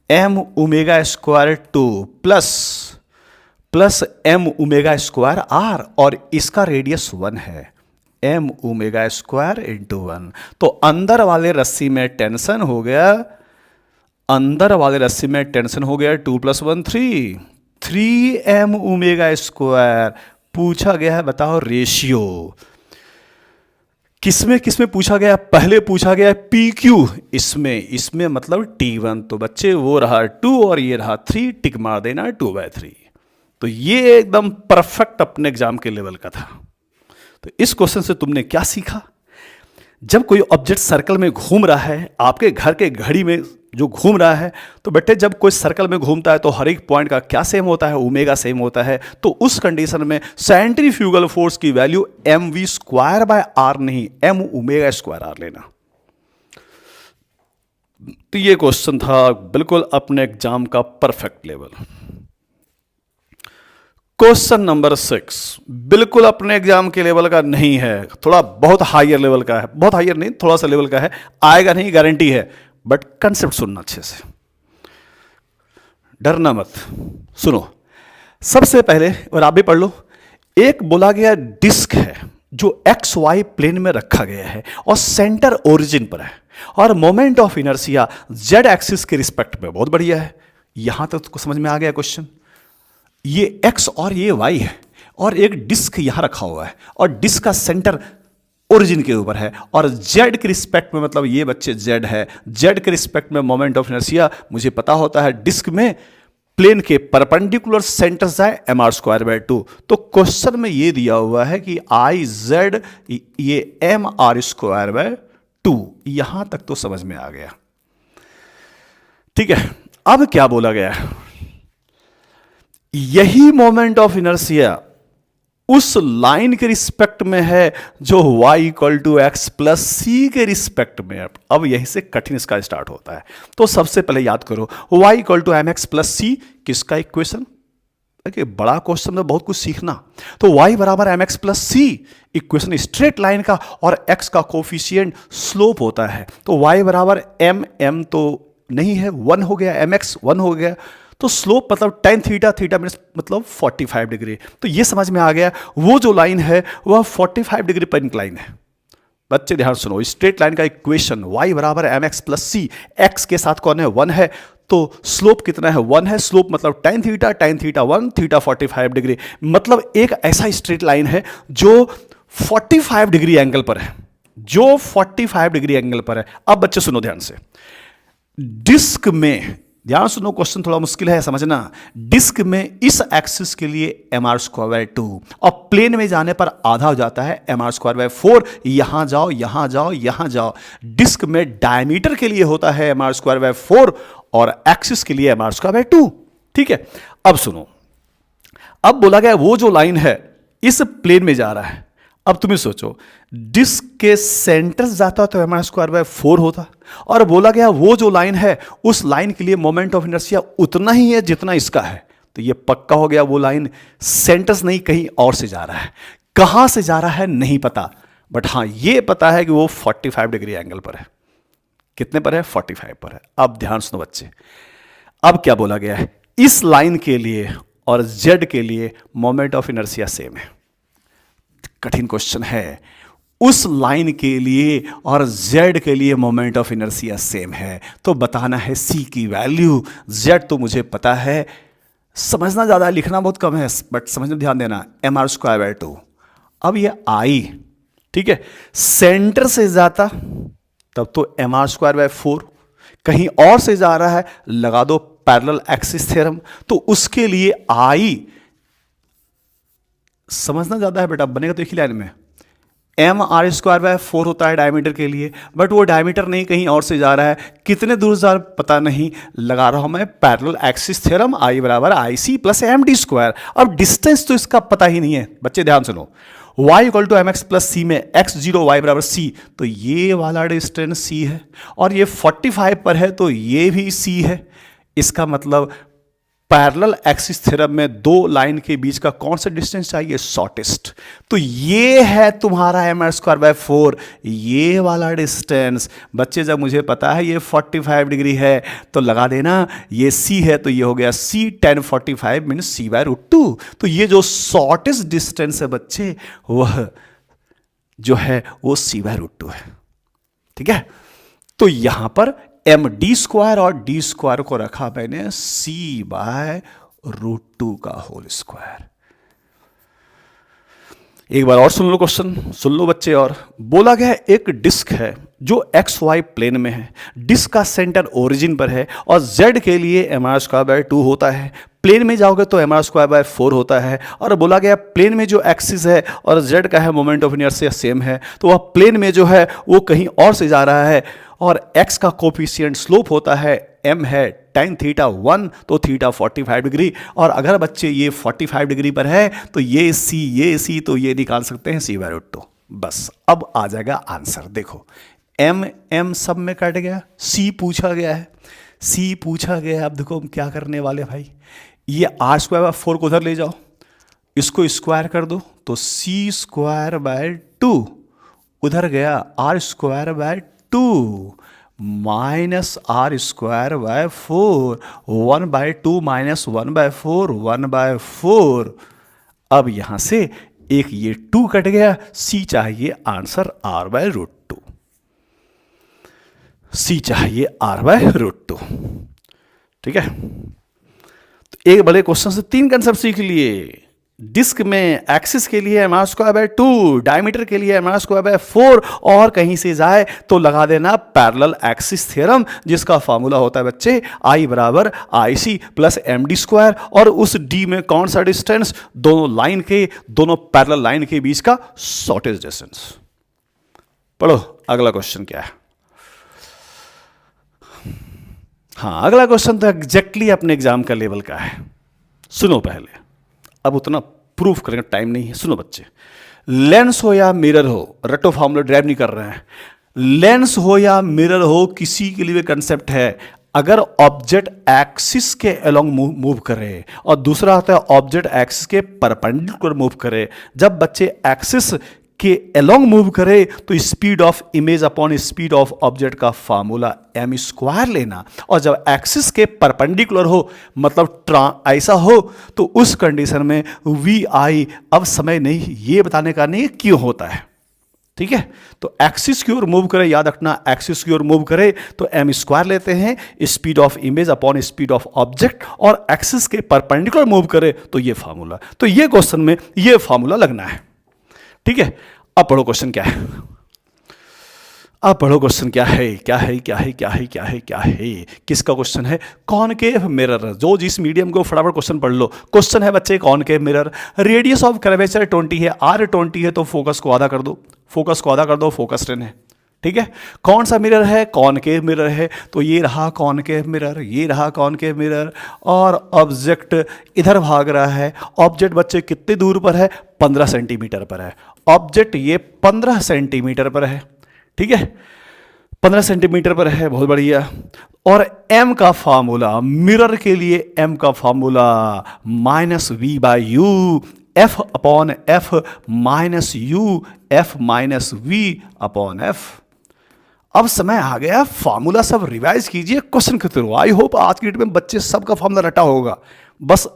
A: m omega square 2 plus m omega square r और इसका रेडियस 1 है, m ओमेगा स्क्वायर इंटू 1। तो अंदर वाले रस्सी में टेंशन हो गया, अंदर वाले रस्सी में टेंशन हो गया 2 + 1 3m ओमेगा स्क्वायर। पूछा गया है बताओ रेशियो, किसमें पूछा गया, पहले पूछा गया PQ, इसमें मतलब T1, तो बच्चे वो रहा 2 और ये रहा 3, टिक मार देना 2/3। तो ये एकदम परफेक्ट अपने एग्जाम के लेवल का था। तो इस क्वेश्चन से तुमने क्या सीखा, जब कोई ऑब्जेक्ट सर्कल में घूम रहा है, आपके घर के घड़ी में जो घूम रहा है, तो बेटे जब कोई सर्कल में घूमता है तो हर एक पॉइंट का क्या सेम होता है, ओमेगा सेम होता है। तो उस कंडीशन में सेंट्रीफ्यूगल फोर्स की value mv square by r नहीं, m ओमेगा स्क्वायर r लेना। तो ये क्वेश्चन था बिल्कुल अपने एग्जाम का परफेक्ट लेवल। क्वेश्चन नंबर 6 बिल्कुल अपने एग्जाम के लेवल का नहीं है, थोड़ा बहुत हायर लेवल का है, बहुत हायर नहीं थोड़ा सा लेवल का है, आएगा नहीं गारंटी है, बट कंसेप्ट सुनना अच्छे से, डरना मत। सुनो सबसे पहले, और आप भी पढ़ लो, एक बोला गया डिस्क है जो XY प्लेन में रखा गया है और सेंटर ओरिजिन पर है और moment of inertia Z axis के रिस्पेक्ट में बहुत बढ़िया है। यहां तक तो समझ में आ गया क्वेश्चन। ये X और ये Y है और एक डिस्क यहां रखा हुआ है और डिस्क का सेंटर ओरिजिन के ऊपर है, और जेड के रिस्पेक्ट में, मतलब ये बच्चे जेड है, जेड के रिस्पेक्ट में मोमेंट ऑफ इनर्शिया मुझे पता होता है डिस्क में प्लेन के परपेंडिकुलर सेंटर जाए mr²/2। तो क्वेश्चन में ये दिया हुआ है कि आई जेड ये mr²/2, यहां तक तो समझ में आ गया। ठीक है, अब क्या बोला गया है, यही मोमेंट ऑफ इनर्शिया उस लाइन के रिस्पेक्ट में है जो y = x+c के रिस्पेक्ट में है। अब यहीं से कठिन इसका स्टार्ट होता है। तो सबसे पहले याद करो y = mx+c किसका इक्वेशन। देखिए बड़ा क्वेश्चन में बहुत कुछ सीखना। तो y = mx+c equation straight line का, और x का कोफिशिएंट स्लोप होता है। तो y = m तो नहीं है, 1 हो गया, mx 1 हो गया, तो स्लोप मतलब tan थीटा, थीटा मतलब 45 डिग्री। तो ये समझ में आ गया वो जो लाइन है वह 45 डिग्री पर इंक्लाइन है। बच्चे ध्यान सुनो, स्ट्रेट लाइन का इक्वेशन y = mx+c, x के साथ कौन है, 1 है, तो स्लोप कितना है, 1 है। स्लोप मतलब tan थीटा 1, थीटा 45 डिग्री, मतलब एक ऐसा स्ट्रेट लाइन है जो 45 डिग्री एंगल पर है, जो 45 डिग्री एंगल पर है। अब बच्चे सुनो ध्यान से, डिस्क में, ध्यान सुनो क्वेश्चन थोड़ा मुश्किल है समझना, डिस्क में इस एक्सिस के लिए mr²/2 और प्लेन में जाने पर आधा हो जाता है mr²/4। यहां जाओ, यहां जाओ, यहां जाओ। डिस्क में डायमीटर के लिए होता है mr²/4 और एक्सिस के लिए mr²/2। ठीक है, अब सुनो, अब बोला गया वो जो लाइन है इस प्लेन में जा रहा है। अब तुम्हें सोचो, डिस्क के सेंटर जाता तो mr²/4 होता, और बोला गया वो जो लाइन है उस लाइन के लिए मोमेंट ऑफ इनर्शिया उतना ही है जितना इसका है। तो ये पक्का हो गया वो लाइन सेंटर से नहीं कहीं और से जा रहा है। कहां से जा रहा है नहीं पता, बट हां ये पता है कि वो 45 डिग्री एंगल पर है। कितने पर है, 45 पर है। अब ध्यान सुनो बच्चे, अब क्या बोला गया है, इस लाइन के लिए और जेड के लिए मोमेंट ऑफ इनर्शिया सेम है। कठिन क्वेश्चन है, उस लाइन के लिए और z के लिए मोमेंट ऑफ इनर्शिया सेम है, तो बताना है c की वैल्यू। z तो मुझे पता है, समझना ज़्यादा लिखना बहुत कम है, बट समझने ध्यान देना, mr²/2। अब ये i, ठीक है, सेंटर से जाता तब तो mr²/4, कहीं और से जा रहा है लगा दो पैरेलल एक्सिस थ्योरम, तो उसके लिए i समझना ज़्यादा है बेटा, बनेगा तो एक ही लाइन में। mr²/4 होता है डायमीटर के लिए, बट वो डायमीटर नहीं कहीं और से जा रहा है, कितने दूर जा रहा पता नहीं, लगा रहा हूं मैं parallel axis theorem, I = IC + MD²। अब डिस्टेंस तो इसका पता ही नहीं है। बच्चे ध्यान सुनो, y = mx+c में x0 y = c, तो ये वाला डिस्टेंस c है, और ये 45 पर है तो ये भी c है। इसका मतलब पैरेलल एक्सिस थ्योरम में दो लाइन के बीच का कौन सा डिस्टेंस चाहिए, शॉर्टेस्ट। तो ये है तुम्हारा mr²/4, ये वाला डिस्टेंस। बच्चे जब मुझे पता है ये 45 डिग्री है तो लगा देना, ये c है तो ये हो गया c tan 45 मीन्स c/√2। तो ये जो शॉर्टेस्ट डिस्टेंस है बच्चे, वह जो है वो c/√2 है। ठीक है, तो यहां पर md² और d² को रखा मैंने c/√2 का होल स्क्वायर। एक बार और सुन लो क्वेश्चन, सुन लो बच्चे। और बोला गया एक डिस्क है जो XY प्लेन में है, डिस्क का सेंटर ओरिजिन पर है और Z के लिए mr²/2 होता है। प्लेन में जाओगे तो mr²/4 होता है, और बोला गया प्लेन में जो एक्सिस है और Z का है मोमेंट ऑफ इनर्शिया सेम है, तो वह प्लेन में जो है वो कहीं और से जा रहा है, और x का कोफिशिएंट स्लोप होता है m है tan थीटा 1, तो थीटा 45 डिग्री। और अगर बच्चे ये 45 डिग्री पर है तो ये c, तो ये निकाल सकते हैं c/√2। बस अब आ जाएगा आंसर। देखो m सब में कट गया, c पूछा गया है, c पूछा गया है। अब देखो हम क्या करने वाले भाई, ये r²/4 को उधर ले जाओ, इसको स्क्वायर कर दो, तो c²/2 उधर गया, r²/2 माइनस r²/4, 1/2 माइनस 1/4, 1/4। अब यहां से एक ये 2 कट गया, c चाहिए आंसर r/√2, c चाहिए r/√2। ठीक है, तो एक बड़े क्वेश्चन से 3 कंसेप्ट सीख लिए। डिस्क में एक्सिस के लिए m²/2, डायमीटर के लिए m²/4 और कहीं से जाए तो लगा देना पैरेलल एक्सिस थ्योरम, जिसका फार्मूला होता है बच्चे I बराबर IC प्लस MD²। और उस D में कौन सा डिस्टेंस, दोनों पैरेलल लाइन के बीच का शॉर्टेज डिस्टेंस। पढ़ो अगला क्वेश्चन क्या है। हाँ, अगला क्वेश्चन तो एग्जैक्टली अपने एग्जाम का लेवल का है। सुनो पहले, अब उतना प्रूफ करने का टाइम नहीं है। सुनो बच्चे, लेंस हो या मिरर हो, रटो फॉर्मूला ड्राइव नहीं कर रहे हैं। लेंस हो या मिरर हो, किसी के लिए कंसेप्ट है, अगर ऑब्जेक्ट एक्सिस के अलोंग मूव करे और दूसरा होता है ऑब्जेक्ट एक्सिस के परपेंडिकुलर मूव करे। जब बच्चे एक्सिस के अलोंग मूव करे तो speed of image upon speed of object का फार्मूला m² लेना, और जब एक्सिस के परपेंडिकुलर हो मतलब ऐसा हो तो उस कंडीशन में vi, अब समय नहीं ये बताने का नहीं क्यों होता है, ठीक है। तो एक्सिस की ओर मूव करे, याद रखना एक्सिस की ओर मूव करे तो m² लेते हैं speed of image upon speed of object, और एक्सिस के परपेंडिकुलर मूव करे तो ये फार्मूला। तो ये क्वेश्चन में ये फार्मूला लगना है, ठीक है। अब पढ़ो क्वेश्चन क्या है, अब पढ़ो क्वेश्चन क्या है, क्या है क्या है क्या है क्या है क्या है, किसका क्वेश्चन है, कॉनकेव मिरर। जो जिस मीडियम को फटाफट क्वेश्चन पढ़ लो। क्वेश्चन है बच्चे concave mirror, radius of curvature 20 है, R20 है, तो फोकस को आधा कर दो, फोकस को आधा कर दो, फोकस 10 है, ठीक है। कौन सा मिरर है, कॉनकेव मिरर है, तो ये रहा कॉनकेव मिरर, ये रहा कॉनकेव मिरर, और ऑब्जेक्ट इधर भाग रहा है। ऑब्जेक्ट बच्चे कितने दूर पर है, 15 सेंटीमीटर पर है। ऑब्जेक्ट ये 15 सेंटीमीटर पर है, ठीक है, 15 सेंटीमीटर पर है, बहुत बढ़िया। और m का फार्मूला मिरर के लिए, m का formula -v/u, f upon f minus u, f minus v upon f। अब समय आ गया, फार्मूला सब रिवाइज कीजिए क्वेश्चन के थ्रू। आई होप आज की डेट में बच्चे सबका फार्मूला रटा होगा, बस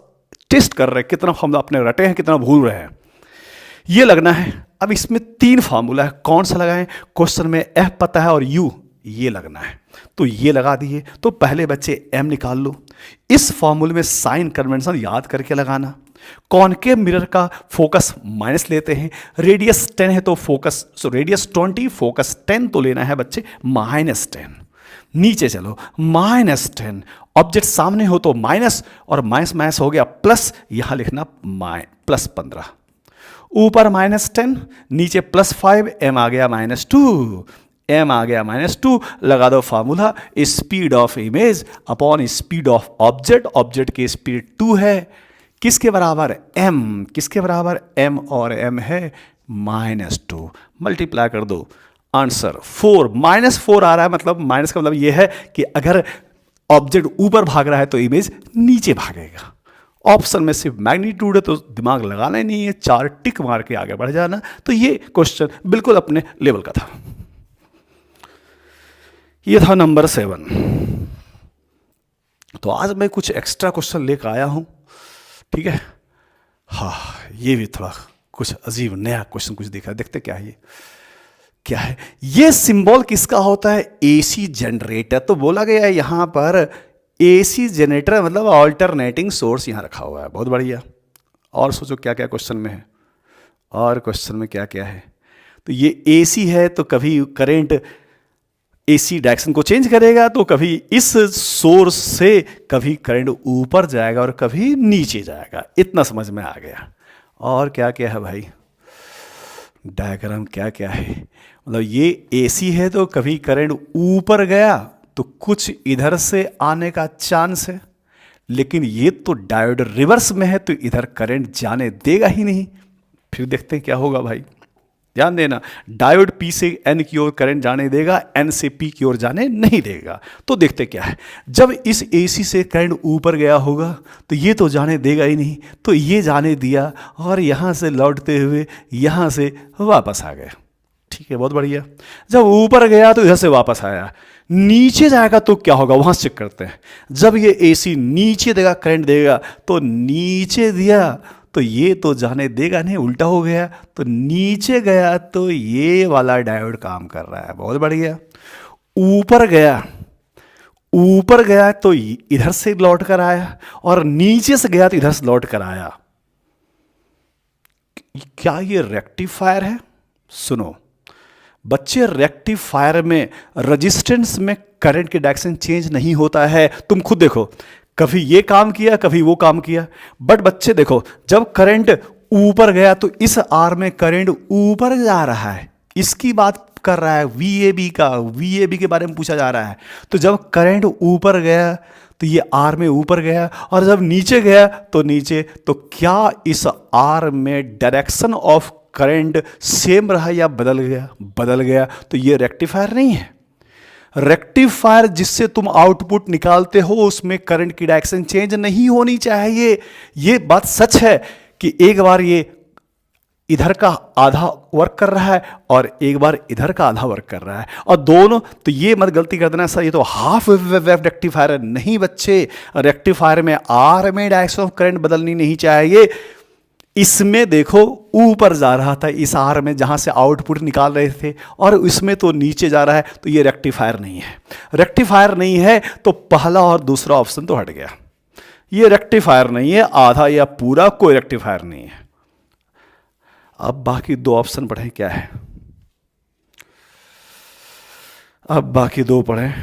A: टेस्ट कर रहे हैं कितना फार्मूला अपने रटे हैं, कितना भूल रहे हैं, ये लगना है। अब इसमें 3 फार्मूला है, कौन सा लगाएं, क्वेश्चन में f पता है और u ये लगना है, तो ये लगा दिए। तो पहले बच्चे m निकाल लो, इस फार्मूले में साइन कन्वेंशन याद करके लगाना। कॉनकेव मिरर का फोकस माइनस लेते हैं, रेडियस 10 है तो फोकस, रेडियस 20, फोकस 10, तो लेना है बच्चे -10। नीचे चलो, -10, ऑब्जेक्ट सामने हो तो माइनस, और माइनस माइनस हो गया प्लस, यहां लिखना +15, ऊपर -10, नीचे +5, m आ गया -2, m आ गया -2, लगा दो formula speed of image upon speed of object, object की स्पीड 2 है, किसके बराबर, m, किसके बराबर, m, और m है -2, मल्टीप्लाई कर दो, आंसर 4, -4 आ रहा है, मतलब माइनस का मतलब ये है कि अगर ऑब्जेक्ट ऊपर भाग रहा है तो इमेज नीचे भागेगा। ऑप्शन में सिर्फ मैग्नीट्यूड है तो दिमाग लगाना ही नहीं है, 4 टिक मार के आगे बढ़ जाना। तो ये क्वेश्चन बिल्कुल अपने लेवल का था। ये था नंबर 7। तो आज मैं कुछ एक्स्ट्रा क्वेश्चन लेकर आया हूं, ठीक है। हाँ, ये भी थोड़ा कुछ अजीब नया क्वेश्चन कुछ देखा, देखते क्या है ये, क्या है ये सिंबल किसका होता है, एसी जनरेटर। तो बोला गया है यहां पर एसी जनरेटर मतलब ऑल्टरनेटिंग सोर्स यहां रखा हुआ है, बहुत बढ़िया। और सोचो क्या क्या क्वेश्चन में है, और क्वेश्चन में क्या क्या है। तो ये एसी है तो कभी करंट एसी डायरेक्शन को चेंज करेगा, तो कभी इस सोर्स से कभी करंट ऊपर जाएगा और कभी नीचे जाएगा, इतना समझ में आ गया। और क्या क्या है भाई, डायग्राम क्या क्या है, मतलब ये एसी है तो कभी करंट ऊपर गया तो कुछ इधर से आने का चांस है, लेकिन ये तो डायोड रिवर्स में है तो इधर करंट जाने देगा ही नहीं। फिर देखते हैं क्या होगा भाई, ध्यान देना, डायोड P से N की ओर करंट जाने देगा, N से P की ओर जाने नहीं देगा। तो देखते क्या है, जब इस AC से करंट ऊपर गया होगा तो ये तो जाने देगा ही नहीं, तो ये जाने दिया और यहाँ से लौटते हुए यहाँ से वापस आ गए, ठीक है, बहुत बढ़िया। जब ऊपर गया तो इधर से वापस आया, नीचे जाएगा तो क्या होगा वहाँ चेक करते हैं। जब ये AC नीचे देगा, करंट देगा, तो नीचे दिया तो ये तो जाने देगा नहीं, उल्टा हो गया, तो नीचे गया तो ये वाला डायोड काम कर रहा है, बहुत बढ़िया। ऊपर गया, ऊपर गया तो इधर से लौट कर आया, और नीचे से गया तो इधर से लौट कर आया। क्या ये रेक्टिफायर है? सुनो बच्चे, रेक्टिफायर में रेजिस्टेंस में करंट की डायरेक्शन चेंज नहीं होता है। तुम खुद देखो, कभी ये काम किया कभी वो काम किया, बट बच्चे देखो जब करंट ऊपर गया तो इस आर में करंट ऊपर जा रहा है, इसकी बात कर रहा है, वीएबी के बारे में पूछा जा रहा है। तो जब करंट ऊपर गया तो ये आर में ऊपर गया, और जब नीचे गया तो नीचे। तो क्या इस आर में डायरेक्शन ऑफ करंट सेम रहा या बदल गया? बदल गया। तो ये रेक्टिफायर नहीं है। रेक्टिफायर जिससे तुम आउटपुट निकालते हो उसमें करंट की डायरेक्शन चेंज नहीं होनी चाहिए। ये बात सच है कि एक बार ये इधर का आधा वर्क कर रहा है और एक बार इधर का आधा वर्क कर रहा है, और दोनों। तो ये मत गलती कर देना सर ये तो हाफ वेव रेक्टिफायर है। नहीं बच्चे, रेक्टिफायर में आर में डायरेक्शन ऑफ करंट बदलनी नहीं चाहिए। इसमें देखो ऊपर जा रहा था इस आर में जहां से आउटपुट निकाल रहे थे, और इसमें तो नीचे जा रहा है। तो ये रेक्टिफायर नहीं है। रेक्टिफायर नहीं है तो पहला और दूसरा ऑप्शन तो हट गया। ये रेक्टिफायर नहीं है, आधा या पूरा कोई रेक्टिफायर नहीं है। अब बाकी दो ऑप्शन पढ़ें क्या है। अब बाकी दो पढ़ें।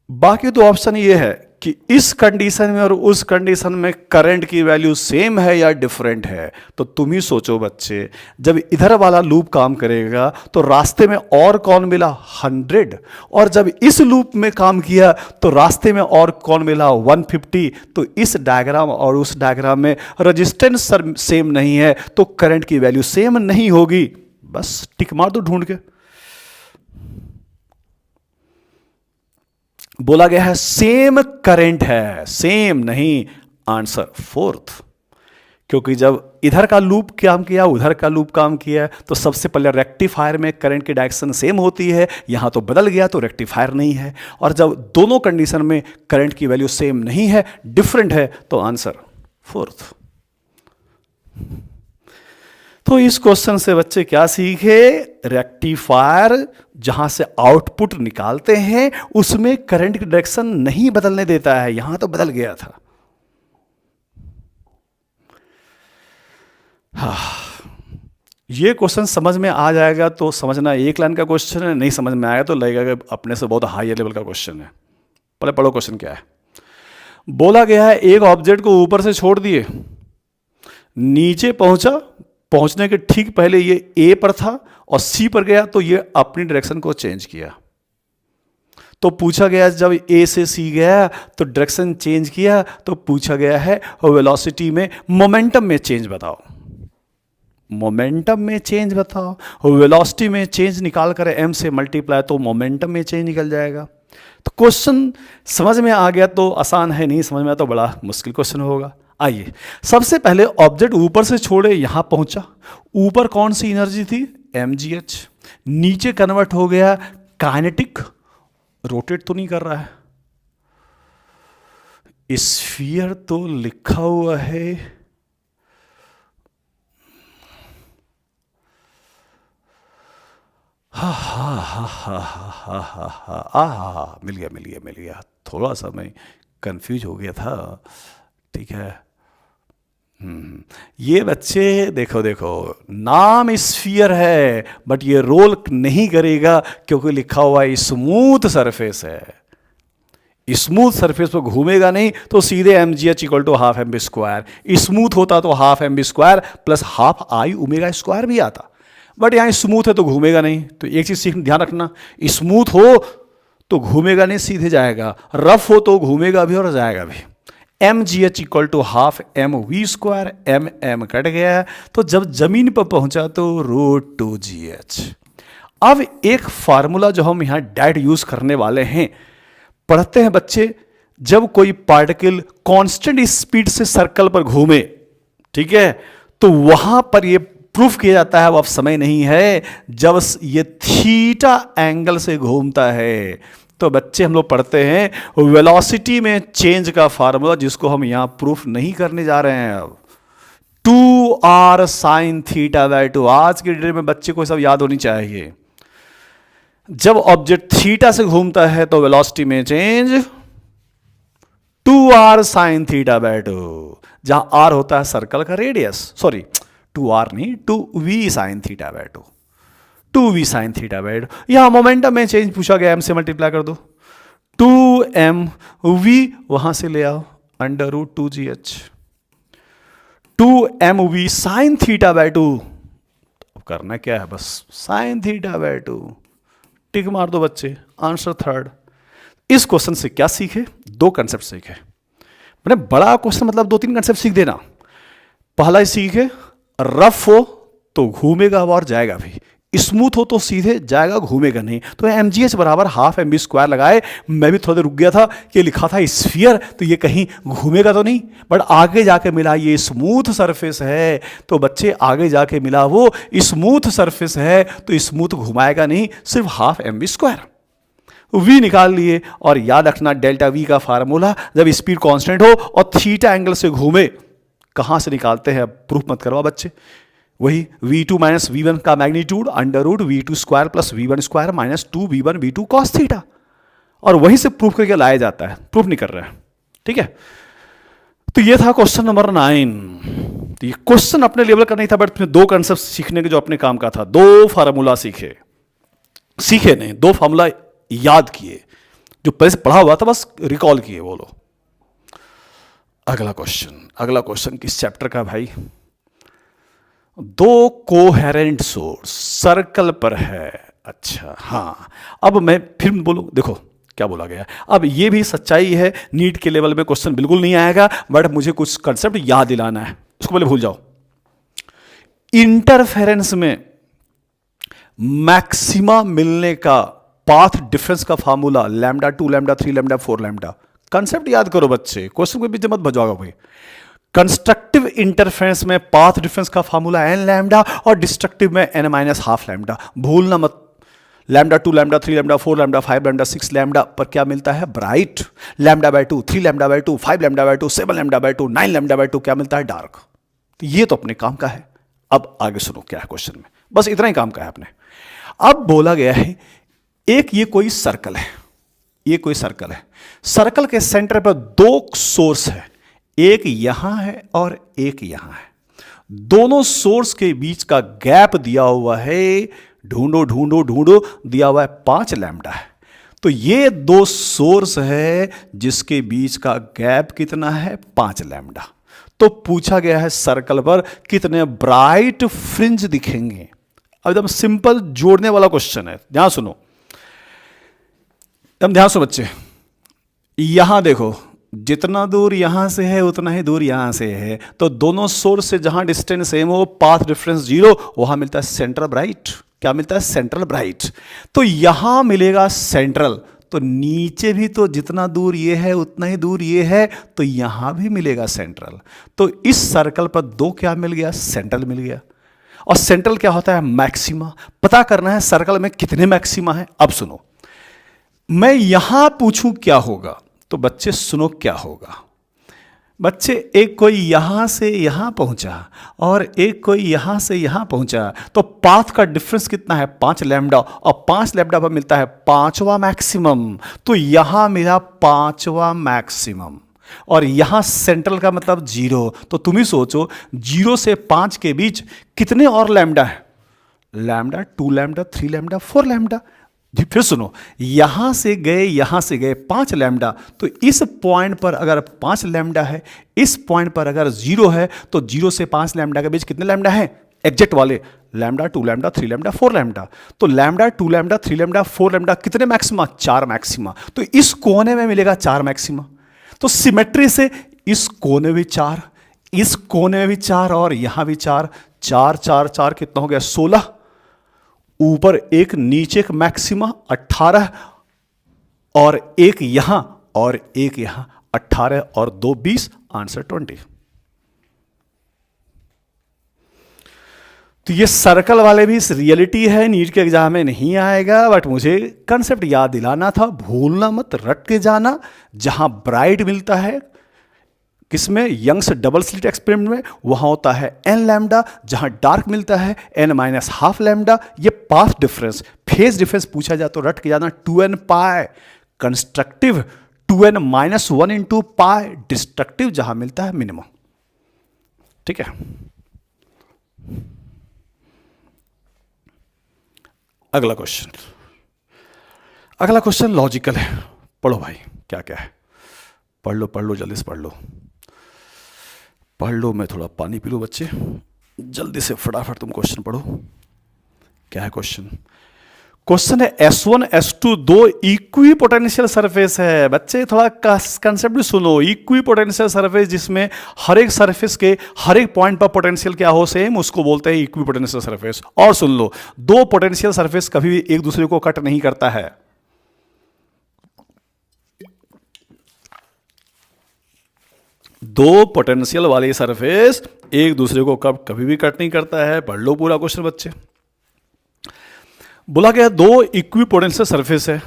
A: बाकी दो ऑप्शन ये है कि इस कंडीशन में और उस कंडीशन में करंट की वैल्यू सेम है या डिफरेंट है। तो तुम ही सोचो बच्चे, जब इधर वाला लूप काम करेगा तो रास्ते में और कौन मिला? 100। और जब इस लूप में काम किया तो रास्ते में और कौन मिला? 150। तो इस डायग्राम और उस डायग्राम में रेजिस्टेंस सेम नहीं है तो करंट की वैल्यू सेम नहीं होगी। बस टिक मार दो ढूंढ के। बोला गया है सेम करंट है, सेम नहीं। Answer fourth. क्योंकि जब इधर का लूप काम किया उधर का लूप काम किया तो सबसे पहले रेक्टिफायर में करंट की डायरेक्शन सेम होती है, यहां तो बदल गया तो रेक्टिफायर नहीं है। और जब दोनों कंडीशन में करंट की वैल्यू सेम नहीं है, डिफरेंट है, तो आंसर फोर्थ। तो इस क्वेश्चन से बच्चे क्या सीखे? रेक्टिफायर जहां से आउटपुट निकालते हैं उसमें करंट की डायरेक्शन नहीं बदलने देता है, यहां तो बदल गया था। ये क्वेश्चन समझ में आ जाएगा तो समझना एक लाइन का क्वेश्चन है, नहीं समझ में आएगा तो लगेगा कि अपने से बहुत हाई लेवल का क्वेश्चन है। पहले पढ़ो क्वेश्चन क्या है। बोला गया है एक ऑब्जेक्ट को ऊपर से छोड़ दिए, नीचे पहुंचने के ठीक पहले ये ए पर था और सी पर गया तो ये अपनी डायरेक्शन को चेंज किया। तो पूछा गया जब ए से सी गया तो डायरेक्शन चेंज किया, तो पूछा गया है वेलोसिटी में मोमेंटम में चेंज बताओ। मोमेंटम में चेंज बताओ। वेलोसिटी में चेंज निकाल कर एम से मल्टीप्लाई तो मोमेंटम में चेंज निकल जाएगा। तो क्वेश्चन समझ में आ गया तो आसान है, नहीं समझ में आया तो बड़ा मुश्किल क्वेश्चन होगा। आइए सबसे पहले ऑब्जेक्ट ऊपर से छोड़े यहां पहुंचा, ऊपर कौन सी एनर्जी थी? mgh। नीचे कन्वर्ट हो गया काइनेटिक, रोटेट तो नहीं कर रहा है। स्फीयर तो लिखा हुआ है, हा मिल गया। थोड़ा सा मैं कंफ्यूज हो गया था। ठीक है। ये बच्चे देखो नाम स्फीयर है बट ये रोल नहीं करेगा क्योंकि लिखा हुआ है स्मूथ सरफेस है। स्मूथ सरफेस पर घूमेगा नहीं तो सीधे mgh equal to half M B square. Smooth होता तो half M B square plus half I omega square भी आता, बट यहाँ स्मूथ है तो घूमेगा नहीं। तो एक चीज ध्यान रखना, स्मूथ हो तो घूमेगा नहीं, सीधे जाएगा। रफ हो तो घूमेगा भी और जाएगा भी। mgh equal to half m v square, m cut गया तो जब जमीन पर पहुंचा तो √2gh। अब एक फार्मूला जो हम यहां डायरेक्ट यूज करने वाले हैं, पढ़ते हैं बच्चे। जब कोई पार्टिकल कांस्टेंट स्पीड से सर्कल पर घूमे, ठीक है, तो वहां पर यह प्रूफ किया जाता है, वो अब समय नहीं है, जब ये थीटा एंगल से घूमता है। तो बच्चे हम लोग पढ़ते हैं वेलोसिटी में चेंज का फार्मूला, जिसको हम यहां प्रूफ नहीं करने जा रहे हैं। अब 2r sin θ/2 आज के डेट में बच्चे को सब याद होनी चाहिए। जब ऑब्जेक्ट थीटा से घूमता है तो वेलोसिटी में चेंज 2r sin θ/2, जहां r होता है सर्कल का रेडियस, सॉरी टू आर नहीं, two V sine theta by two, two V sine theta by two. यहां मोमेंटम में चेंज पूछा गया, एम से मल्टीप्लाई कर दो, टू एम वी वहां से ले आओ under root two G H, two M V sine theta by two. अब करना क्या है, बस sine theta by two, tick मार दो बच्चे, आंसर थर्ड। इस क्वेश्चन से क्या सीखे, दो कंसेप्ट सीखे। मैंने बड़ा क्वेश्चन मतलब दो तीन कंसेप्ट सीख देना। पहला ही सीखे, रफ हो तो घूमेगा और जाएगा भी, स्मूथ हो तो सीधे जाएगा, घूमेगा नहीं। तो एम जी एच बराबर हाफ एम बी स्क्वायर लगाए। मैं भी थोड़ा देर रुक गया था कि लिखा था स्फीयर, तो ये कहीं घूमेगा तो नहीं, बट आगे जाके मिला ये स्मूथ सरफेस है। तो बच्चे आगे जाके मिला वो स्मूथ सरफेस है, तो स्मूथ घुमाएगा नहीं, सिर्फ half M B square. V निकाल लिए, और याद रखना डेल्टा वी का फार्मूला जब स्पीड कांस्टेंट हो और थीटा एंगल से घूमे, कहां से निकालते हैं, प्रूफ मत करवा बच्चे, वही v2 माइनस v1 का magnitude under root v2 square plus v1 square minus 2v1 v2 cos theta, और वहीं से प्रूफ करके लाया जाता है, प्रूफ नहीं कर रहे हैं। ठीक है, तो ये था क्वेश्चन नंबर 9। तो ये क्वेश्चन अपने लेवल का नहीं था, बट दो कंसेप्ट सीखने के जो अपने काम का था, दो फार्मूला सीखे नहीं, दो फार्मूला याद किए, जो पहले से पढ़ा हुआ था बस रिकॉल किए। बोलो अगला क्वेश्चन किस चैप्टर का भाई, दो कोहेरेंट सोर्स सर्कल पर है। अच्छा हाँ, अब मैं फिर बोलूं, देखो क्या बोला गया। अब ये भी सच्चाई है, नीट के लेवल में क्वेश्चन बिल्कुल नहीं आएगा, बट मुझे कुछ कंसेप्ट याद दिलाना है, उसको पहले भूल जाओ। इंटरफेरेंस में मैक्सिमा मिलने का पाथ डिफरेंस का formula lambda 2 lambda 3 lambda 4 lambda. Concept याद करो बच्चे, क्वेश्चन के पीछे मत भजाओ भाई। कंस्ट्रक्टिव इंटरफेरेंस में पाथ डिफरेंस का फार्मूला एन लैम्डा, और डिस्ट्रक्टिव में एन माइनस हाफ लैम्डा। भूलना मत, lambda 2 lambda 3 lambda 4 lambda 5 lambda 6 lambda पर क्या मिलता है, bright. Lambda by 2 3 lambda by 2 5 lambda by 2 7 lambda by 2 9 lambda by 2 क्या मिलता है, डार्क। तो ये तो अपने काम का है। अब आगे सुनो क्या है क्वेश्चन में, बस इतना ही काम का है अपने। अब बोला गया है एक ये कोई सर्कल है, ये कोई सर्कल है, सर्कल के सेंटर पर दो सोर्स है, एक यहां है और एक यहां है। दोनों सोर्स के बीच का गैप दिया हुआ है, ढूंढो ढूंढो ढूंढो, दिया हुआ है 5 लैम्डा है। तो ये दो सोर्स है जिसके बीच का गैप कितना है, 5 लैम्डा। तो पूछा गया है सर्कल पर कितने ब्राइट फ्रिंज दिखेंगे। अब एकदम सिंपल जोड़ने वाला क्वेश्चन है, ध्यान सुनो, एकदम ध्यान सुनो बच्चे। यहां देखो, जितना दूर यहां से है उतना ही दूर यहां से है, तो दोनों सोर्स से जहां डिस्टेंस सेम हो, पाथ डिफरेंस 0, वहां मिलता है सेंट्रल ब्राइट। क्या मिलता है, सेंट्रल ब्राइट। तो यहां मिलेगा सेंट्रल, तो नीचे भी तो जितना दूर ये है उतना ही दूर ये है, तो यहां भी मिलेगा सेंट्रल। तो इस सर्कल पर दो क्या मिल गया, सेंट्रल मिल गया। और सेंट्रल क्या होता है, मैक्सिमा। पता करना है सर्कल में कितने मैक्सिमा है। अब सुनो, मैं यहां पूछूं क्या होगा, तो बच्चे सुनो क्या होगा। बच्चे एक कोई यहां से यहां पहुंचा और एक कोई यहां से यहां पहुंचा, तो पाथ का डिफरेंस कितना है, 5 लैम्डा, और 5 लैम्डा पर मिलता है 5वां मैक्सिमम। तो यहां मिला 5वां मैक्सिमम, और यहां सेंट्रल का मतलब 0। तो तुम ही सोचो 0 से 5 के बीच कितने और लैम्डा है, लैम्डा 2 लैम्डा 3 लैम्डा 4 लैम्डा। फिर सुनो, यहां से गए 5 लैम्डा, तो इस पॉइंट पर अगर 5 लैम्डा है, इस पॉइंट पर अगर 0 है, तो 0 से 5 लैम्डा के बीच कितने लैम्डा है, एग्जैक्ट वाले, लैम्डा 2 लैम्डा 3 लैम्डा 4 लैम्डा। तो लैम्डा 2 लैम्डा 3 लैम्डा 4 लैम्डा कितने मैक्सिमा, 4 मैक्सिमा। तो इस कोने में मिलेगा 4 मैक्सिमा। तो सिमेट्री से इस कोने भी 4, इस कोने में भी 4, और यहां भी 4, 4 4 4 कितना हो गया, 16। ऊपर एक नीचे एक मैक्सिमा 18, और एक यहां और एक यहां, 18 और 2 20, आंसर 20। तो ये सर्कल वाले भी इस रियलिटी है, नीट के एग्जाम में नहीं आएगा, बट मुझे कंसेप्ट याद दिलाना था, भूलना मत, रट के जाना। जहां ब्राइट मिलता है किसमें, यंग्स डबल स्लिट एक्सपेरिमेंट में, वहां होता है एन लैम्डा। जहां डार्क मिलता है एन माइनस हाफ लैम्डा। ये पाथ डिफरेंस, फेज डिफरेंस पूछा जाए तो रट के जाना 2n pi. Constructive 2n minus 1 into pi, destructive जहां मिलता है मिनिमम। ठीक है, अगला क्वेश्चन, अगला क्वेश्चन लॉजिकल है, पढ़ो भाई क्या क्या है, पढ़ लो जल्दी से पढ़ लो, पढ़ लो। मैं थोड़ा पानी पी लूँ बच्चे, जल्दी से फटाफट तुम क्वेश्चन पढ़ो। क्या है क्वेश्चन? क्वेश्चन है S1 S2 दो इक्वी पोटेंशियल सरफेस है। बच्चे थोड़ा कंसेप्ट भी सुनो। इक्वी पोटेंशियल सरफेस जिसमें हर एक सरफेस के हर एक पॉइंट पर पोटेंशियल क्या हो सेम, उसको बोलते हैं इक्वी पोटेंशियल सरफेस। और सुन लो, दो पोटेंशियल सरफेस कभी भी एक दूसरे को कट नहीं करता है। दो पोटेंशियल वाली सरफेस एक दूसरे को कभी भी कट नहीं करता है। पढ़ लो पूरा क्वेश्चन बच्चे। बोला गया दो इक्वी पोटेंशियल सरफेस है,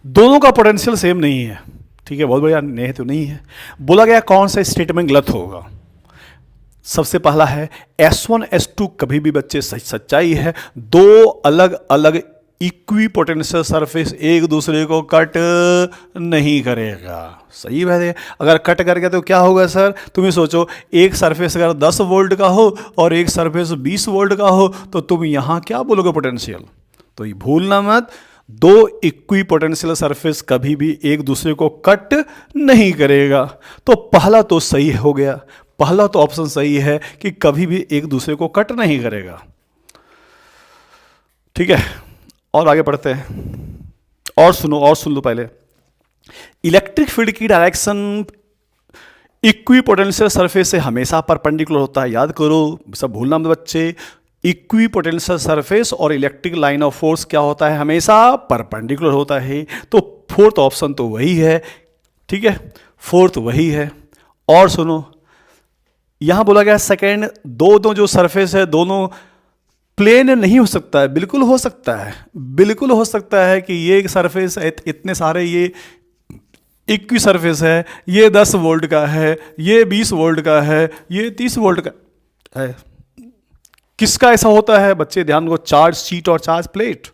A: दोनों का पोटेंशियल सेम नहीं है। ठीक है, बहुत बढ़िया, नहीं तो नहीं है। बोला गया कौन सा स्टेटमेंट गलत होगा? सबसे पहला है S1 S2 कभी भी बच्चे सच्चाई है। दो अलग अलग इक्वी पोटेंशियल सरफेस एक दूसरे को कट नहीं करेगा। सही बात है। अगर कट कर गया तो क्या होगा सर? तुम ही सोचो, एक सरफेस अगर 10 वोल्ट का हो और एक सरफेस 20 वोल्ट का हो तो तुम यहां क्या बोलोगे पोटेंशियल? तो ये भूलना मत, दो इक्वी पोटेंशियल सरफेस कभी भी एक दूसरे को कट नहीं करेगा। तो पहला तो सही हो गया, पहला तो ऑप्शन सही है कि कभी भी एक दूसरे को कट नहीं करेगा। ठीक है, और आगे बढ़ते हैं। और सुन लो पहले। इलेक्ट्रिक फील्ड की डायरेक्शन इक्वी पोटेंशियल सरफेस से हमेशा परपेंडिकुलर होता है। याद करो, सब भूलना मत बच्चे। इक्वी पोटेंशियल सरफेस और इलेक्ट्रिक लाइन ऑफ फोर्स क्या होता है? हमेशा परपेंडिकुलर होता है। तो फोर्थ ऑप्शन तो वही है। ठीक है, फोर्थ वही है। और सुनो, यहां बोला गया सेकेंड, दो जो सरफेस है दोनों प्लेन नहीं हो सकता है। बिल्कुल हो सकता है, बिल्कुल हो सकता है कि ये एक सरफेस इतने सारे ये इक्वी सरफेस है, ये 10 वोल्ट का है, ये 20 वोल्ट का है, ये 30 वोल्ट का है। किसका ऐसा होता है बच्चे? ध्यान दो, चार्ज शीट और चार्ज प्लेट।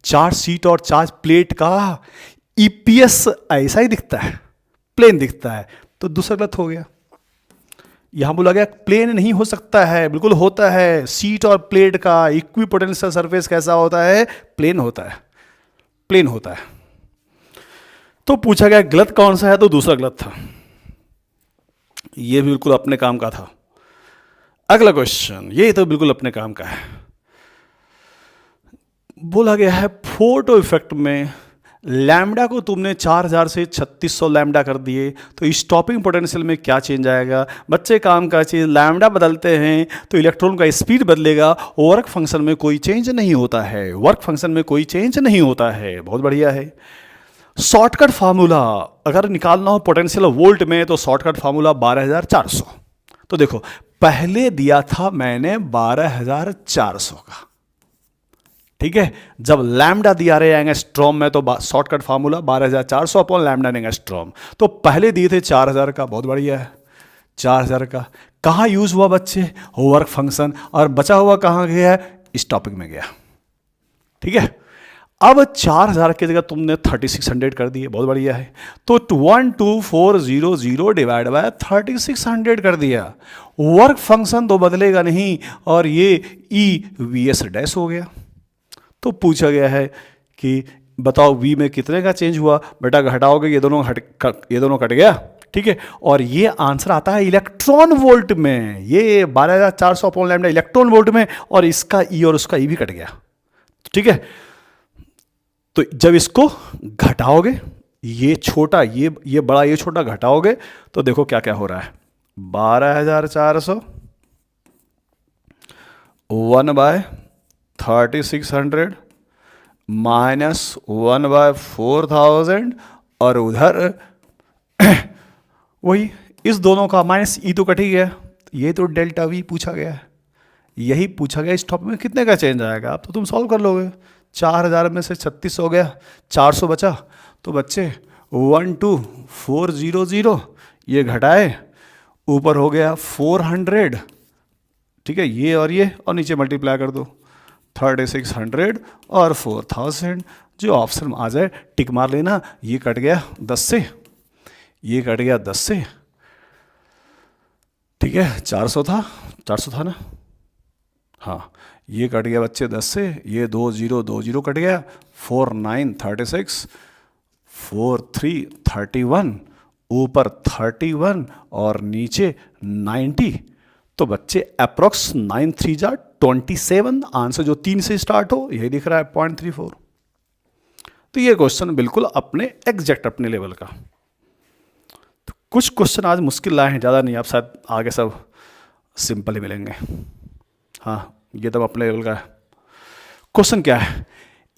A: चार्ज शीट और चार्ज प्लेट का ईपीएस ऐसा ही दिखता है, प्लेन दिखता है। तो दूसरा गलत हो गया। यहां बोला गया प्लेन नहीं हो सकता है, बिल्कुल होता है। शीट और प्लेट का इक्वी पोटेंशियल सरफेस कैसा होता है? प्लेन होता है, प्लेन होता है। तो पूछा गया गलत कौन सा है, तो दूसरा गलत था। यह बिल्कुल अपने काम का था। अगला क्वेश्चन, ये तो बिल्कुल अपने काम का है। बोला गया है फोटो इफेक्ट में लैम्डा को तुमने 4000 से 3600 लैम्डा कर दिए, तो स्टॉपिंग पोटेंशियल में क्या चेंज आएगा? बच्चे काम का चीज़, लैम्डा बदलते हैं तो इलेक्ट्रॉन का स्पीड बदलेगा, वर्क फंक्शन में कोई चेंज नहीं होता है। वर्क फंक्शन में कोई चेंज नहीं होता है। बहुत बढ़िया है। शॉर्टकट फार्मूला अगर निकालना हो पोटेंशियल वोल्ट में, तो शॉर्टकट फार्मूला 12400। तो देखो, पहले दिया था मैंने 12400 का। ठीक है, जब लैम्डा दिया रहे एंगस्ट्रॉम में तो shortcut formula 12400 upon lambda angstrom. तो पहले दिए थे 4000 का। बहुत बढ़िया है, 4000 का। कहाँ यूज हुआ बच्चे? Work function. और बचा हुआ कहाँ गया है? इस टॉपिक में गया। ठीक है, अब 4000 की जगह तुमने 3600 कर दिए। बहुत बढ़िया है। तो 12400 डिवाइड बाय 3600 कर दिया। वर्क फंक्शन तो बदलेगा नहीं, और ये ई वी एस डैश हो गया। तो पूछा गया है कि बताओ वी में कितने का चेंज हुआ? बेटा घटाओगे, ये दोनों कट गया। ठीक है, और ये आंसर आता है इलेक्ट्रॉन वोल्ट में। ये 12400 अपॉन लैम्डा इलेक्ट्रॉन वोल्ट में, और इसका ई और उसका ई भी कट गया। ठीक है, तो जब इसको घटाओगे, ये छोटा ये बड़ा ये छोटा घटाओगे, तो देखो क्या क्या हो रहा है। 12400 1/3600 माइनस 1/4000, और उधर वही इस दोनों का माइनस ई तो कट ही गया। ये तो डेल्टा वी पूछा गया है, यही पूछा गया। इस टॉपिक में कितने का चेंज आएगा? अब तो तुम सॉल्व कर लोगे। 4000 में से 36 हो गया, 400 बचा। तो बच्चे 12400 ये घटाए, ऊपर हो गया 400। ठीक है, ये और नीचे मल्टीप्लाई कर दो, 3600 और 4000। जो ऑप्शन में आ जाए टिक मार लेना। ये कट गया 10 से, ये कट गया 10 से। ठीक है, 400 था ना? हाँ, ये कट गया बच्चे 10 से, ये 2 0 2 0 कट गया, 4 9 36, 4 3 31, ऊपर 31 और नीचे 90। तो बच्चे अप्रोक्स 9 3 जा 27, आंसर जो 3 से स्टार्ट हो यही दिख रहा है 0.34। तो ये क्वेश्चन बिल्कुल अपने एग्जैक्ट अपने लेवल का। तो कुछ क्वेश्चन आज मुश्किल लाए हैं, ज़्यादा नहीं, आप शायद आगे सब सिंपल ही मिलेंगे। हाँ, ये तो अपने लेवल का है। क्वेश्चन क्या है,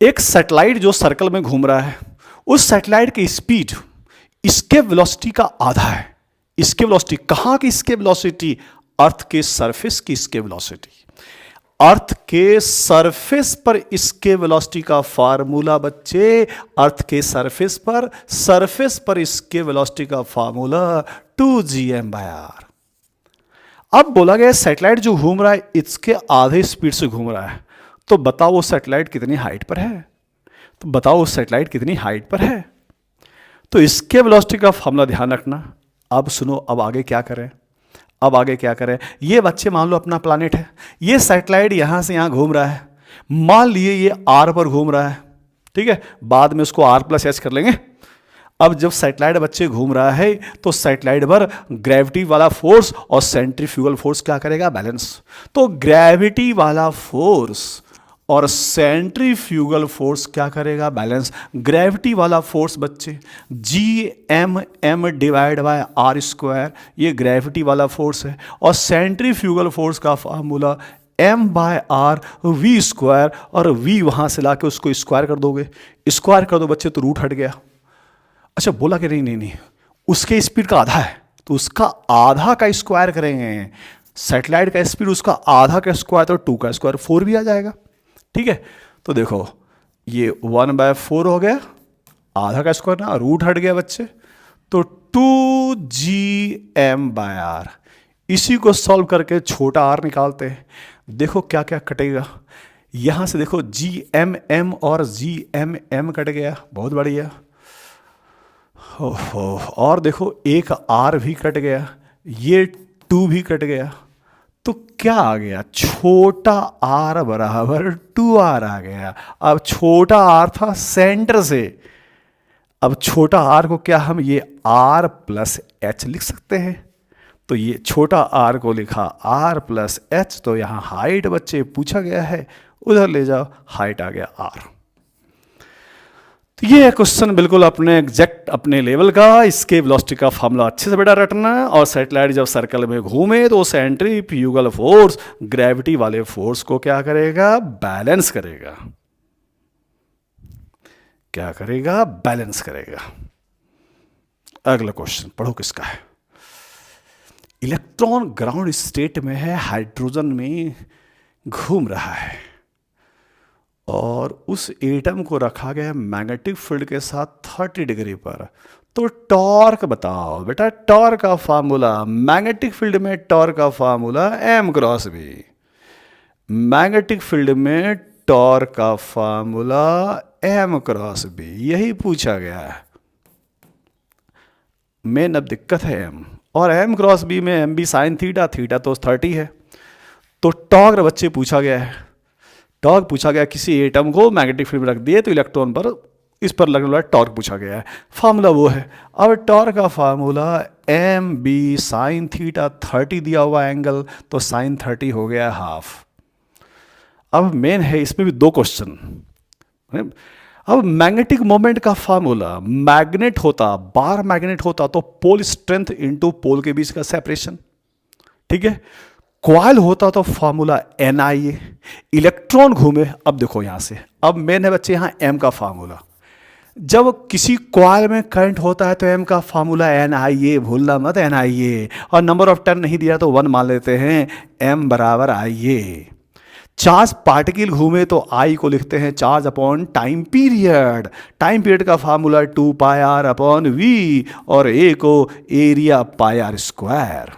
A: एक सैटेलाइट जो सर्कल में घूम रहा है, उस सैटेलाइट की स्पीड इसके वेलोसिटी का आधा है। इसके वेलोसिटी कहाँ की? इसके वेलोसिटी अर्थ के सरफेस की इसके वेलोसिटी। अर्थ के सरफेस पर इसके वेलोसिटी का फार्मूला बच्चे, अर्थ के सरफेस पर इसके वेलोसिटी का फार्मूला 2gm/r। अब बोला गया सैटेलाइट जो घूम रहा है इसके आधे स्पीड से घूम रहा है, तो बताओ वो सैटेलाइट कितनी हाइट पर है? तो बताओ वो सैटेलाइट कितनी हाइट पर है? तो इसके वेलोसिटी का फार्मूला ध्यान रखना। अब सुनो, अब आगे क्या करें? अब आगे क्या करें? ये बच्चे मान लो अपना प्लानेट है, ये सैटेलाइट यहां से यहां घूम रहा है, मान लिए ये आर पर घूम रहा है, ठीक है, बाद में उसको r+s कर लेंगे। अब जब सैटेलाइट बच्चे घूम रहा है तो सैटेलाइट पर ग्रेविटी वाला फोर्स और सेंट्रीफ्यूगल फोर्स क्या करेगा? बैलेंस। तो ग्रेविटी वाला फोर्स और सेंट्रीफ्यूगल फोर्स क्या करेगा? बैलेंस। ग्रेविटी वाला फोर्स बच्चे Gm/r², ये ग्रेविटी वाला फोर्स है, और सेंट्रीफ्यूगल फोर्स का फार्मूला m/r(v²), और v वहां से लाके उसको स्क्वायर कर दोगे, स्क्वायर कर दो बच्चे तो रूट हट गया। अच्छा, बोला कि नहीं, उसके स्पीड का आधा है, तो उसका आधा का स्क्वायर करेंगे। सैटेलाइट का स्पीड उसका आधा का स्क्वायर, तो 2 का स्क्वायर 4 भी आ जाएगा, ठीक है। तो देखो ये 1/4 हो गया, आधा का स्क्वायर ना, रूट हट गया बच्चे, तो 2gm/r। इसी को सॉल्व करके छोटा r निकालते हैं। देखो क्या क्या कटेगा, यहां से देखो gmm और gmm कट गया, बहुत बढ़िया। और देखो एक r भी कट गया, ये 2 भी कट गया, तो क्या आ गया? छोटा r बराबर 2r आ गया। अब छोटा r था सेंटर से, अब छोटा r को क्या हम ये r+h लिख सकते हैं? तो ये छोटा r को लिखा r+h, तो यहां हाइट बच्चे पूछा गया है, उधर ले जाओ, हाइट आ गया r। तो ये क्वेश्चन बिल्कुल अपने एग्जैक्ट अपने लेवल का। इसके वेलोसिटी का फार्मूला अच्छे से बेटा रटना, और सैटेलाइट जब सर्कल में घूमे तो सेंट्रीफ्यूगल फोर्स ग्रेविटी वाले फोर्स को क्या करेगा? बैलेंस करेगा। क्या करेगा? बैलेंस करेगा। अगला क्वेश्चन पढ़ो, किसका है? इलेक्ट्रॉन ग्राउंड स्टेट में है, हाइड्रोजन में घूम रहा है, और उस एटम को रखा गया मैग्नेटिक फील्ड के साथ 30 डिग्री पर। तो टॉर्क बताओ बेटा, टॉर्क का फार्मूला, मैग्नेटिक फील्ड में टॉर्क का फार्मूला m×v। मैग्नेटिक फील्ड में टॉर्क का फार्मूला m×v, यही पूछा गया है। मेन अब दिक्कत है m, और m×v में m भी साइन थीटा, थीटा तो 30 है। तो टॉर्क बच्चे पूछा गया है, टॉर्क पूछा गया, किसी एटम को मैग्नेटिक फील्ड में रख दिए तो इलेक्ट्रॉन पर इस पर लगने वाला टॉर्क पूछा गया है, फार्मूला वो है। अब टॉर्क का फार्मूला mb साइन थीटा, 30 दिया हुआ एंगल, तो साइन 30 हो गया हाफ। अब मेन है इसमें भी 2 क्वेश्चन। अब मैग्नेटिक मोमेंट का फार्मूला, मैग्नेट होता, बार मैग्नेट होता तो पोल स्ट्रेंथ इनटू पोल के बीच का सेपरेशन, ठीक है। क्वाइल होता तो फार्मूला NIA, इलेक्ट्रॉन घूमे। अब देखो यहां से, अब मेन है बच्चे यहां m का फार्मूला। जब किसी क्वाइल में करंट होता है तो m का फार्मूला NIA, भूलना मत NIA, और नंबर ऑफ टर्न नहीं दिया तो 1 मान लेते हैं, m बराबर IA। चार्ज पार्टिकल घूमे तो I को लिखते हैं charge upon time period. Time period का फार्मूला 2πr/v, और A को एरिया πr²।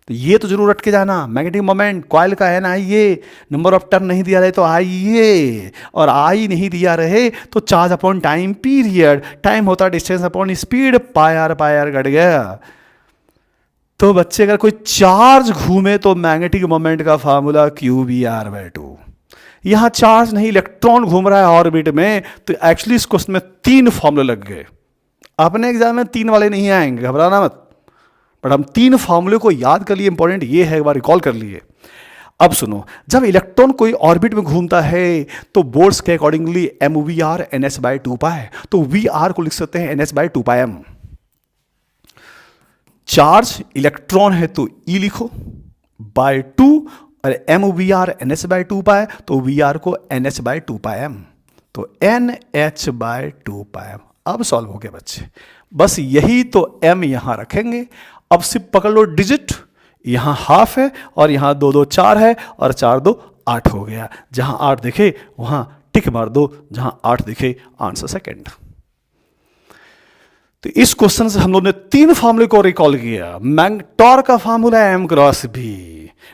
A: तो ये तो जरूर रट के जाना, मैग्नेटिक मोमेंट कॉइल का NIA, नंबर ऑफ टर्न नहीं दिया रहे तो IA, और I नहीं दिया रहे तो charge upon time period, time होता distance upon speed, πr cut गया। तो बच्चे अगर कोई चार्ज घूमे तो मैग्नेटिक मोमेंट का फार्मूला QBr/2। यहां चार्ज नहीं इलेक्ट्रॉन घूम रहा है ऑर्बिट में, तो एक्चुअली इस क्वेश्चन में 3 फॉर्मूले लग गए। अपने एग्जाम में 3 वाले नहीं आएंगे, घबराना मत, बट हम 3 फॉर्मूले को याद कर लिए, इंपॉर्टेंट ये है, एक बार रिकॉल कर लिए। अब सुनो, जब इलेक्ट्रॉन कोई ऑर्बिट में घूमता है तो बोर्ड्स के अकॉर्डिंगली mvr ns/2π, तो vr को लिख सकते हैं ns/2πm। चार्ज इलेक्ट्रॉन है तो E लिखो बाय 2, और mvr ns/2π, तो vr को nh/2πm, तो nh/2πm। अब सॉल्व हो गया बच्चे, बस यही तो m यहां रखेंगे। अब सिर्फ पकड़ लो डिजिट, यहां हाफ है और यहां 2 2 4 है, और 4 2 8 हो गया। जहां 8 दिखे वहां टिक मार दो, जहां 8 दिखे आंसर सेकंड। तो इस क्वेश्चन से हम लोग ने 3 फॉर्मूले को रिकॉल किया। टॉर्क का formula m cross b,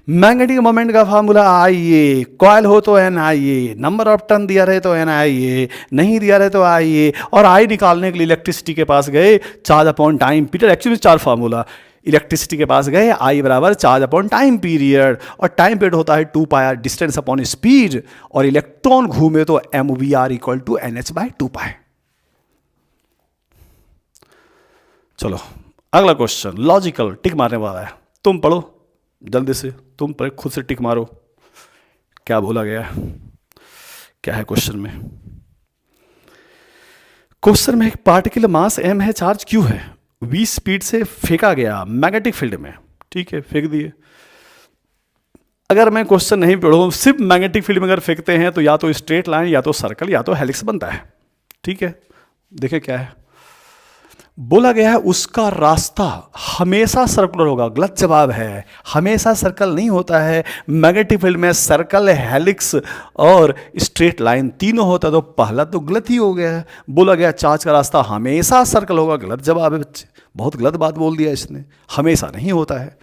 A: magnetic moment का फार्मूला Ia, कॉइल हो तो NIa, नंबर ऑफ टर्न दिया रहे तो NIa, नहीं दिया रहे तो Ia, और I निकालने के लिए इलेक्ट्रिसिटी के पास गए, charge upon time period. Actually 4 formula, electricity के पास गए, I बराबर चार्ज अपॉन टाइम पीरियड, और टाइम पीरियड होता है 2πr डिस्टेंस अपॉन स्पीड, और इलेक्ट्रॉन घूमे तो mvr इक्वल टू nh/2π। चलो अगला क्वेश्चन लॉजिकल, टिक मारने वाला है। तुम पढ़ो जल्दी से, तुम पढ़े, खुद से टिक मारो, क्या बोला गया, क्या है क्वेश्चन में। क्वेश्चन में एक पार्टिकल मास m है, चार्ज q है, v स्पीड से फेंका गया मैग्नेटिक फील्ड में, ठीक है, फेंक दिए। अगर मैं क्वेश्चन नहीं पढ़ूं, सिर्फ मैग्नेटिक फील्ड में अगर फेंकते हैं तो या तो स्ट्रेट लाइन, या तो सर्कल, या तो हेलिक्स बनता है, ठीक है। देखिए क्या है, बोला गया है उसका रास्ता हमेशा सर्कुलर होगा। गलत जवाब है, हमेशा सर्कल नहीं होता है। मैग्नेटिक फील्ड में सर्कल, हेलिक्स और स्ट्रेट लाइन तीनों होता, तो पहला तो गलत ही हो गया है। बोला गया चार्ज का रास्ता हमेशा सर्कल होगा, गलत जवाब है बच्चे, बहुत गलत बात बोल दिया इसने, हमेशा नहीं होता है।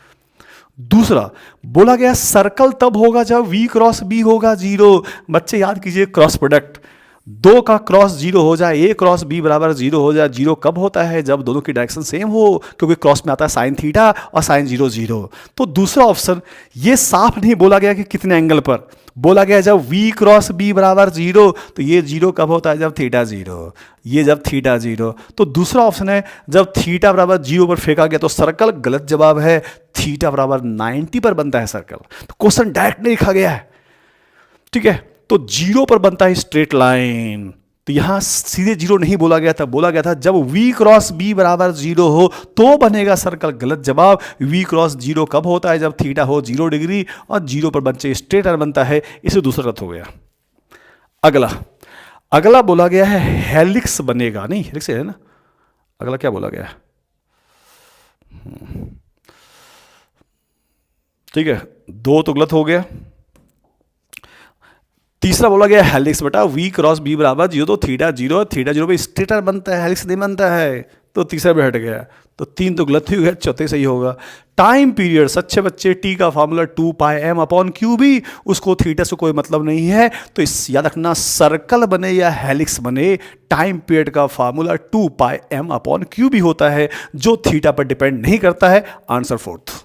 A: दूसरा, बोला गया सर्कल तब होगा जब v क्रॉस b होगा 0। बच्चे याद कीजिए क्रॉस प्रोडक्ट, 2 का क्रॉस 0 हो जाए, a क्रॉस b बराबर 0 हो जाए। 0 कब होता है, जब दोनों की डायरेक्शन सेम हो, क्योंकि क्रॉस में आता है साइन थीटा और साइन 0 0। तो दूसरा ऑप्शन, ये साफ नहीं बोला गया कि कितने एंगल पर, बोला गया जब v क्रॉस b बराबर 0, तो ये 0 कब होता है, जब थीटा 0, ये जब थीटा 0। तो दूसरा ऑप्शन है जब थीटा बराबर 0 पर फेंका गया तो सर्कल, गलत जवाब है, थीटा बराबर 90 पर बनता है सर्कल। तो क्वेश्चन डायरेक्ट नहीं लिखा गया है, ठीक है। तो 0 पर बनता है स्ट्रेट लाइन, तो यहां सीधे 0 नहीं बोला गया था, बोला गया था जब v क्रॉस b बराबर 0 हो तो बनेगा सर्कल, गलत जवाब। v क्रॉस 0 कब होता है, जब थीटा हो 0 डिग्री, और 0 पर बच्चे स्ट्रेट लाइन बनता है, इसे दूसरा गलत हो गया। अगला बोला गया है हेलिक्स बनेगा, नहीं हेलिक्स है ना, अगला क्या बोला गया है, ठीक है, 2 तो गलत हो गया। तीसरा बोला गया हेलिक्स बेटा, v क्रॉस b बराबर 0, तो थीटा 0, थीटा 0 पे स्ट्रेट लाइन बनता है, हेलिक्स नहीं बनता है, तो तीसरा भी हट गया। तो 3 तो गलत ही हो गया, चौथे सही होगा। टाइम पीरियड, सच्चे बच्चे, t का फॉर्मूला 2πm अपॉन qb, उसको थीटा से कोई मतलब नहीं है, तो इस याद रखना सर्कल बने या हेलिक्स बने, टाइम पीरियड का फॉर्मूला 2πm अपॉन qb होता है, जो थीटा पर डिपेंड नहीं करता है। आंसर फोर्थ,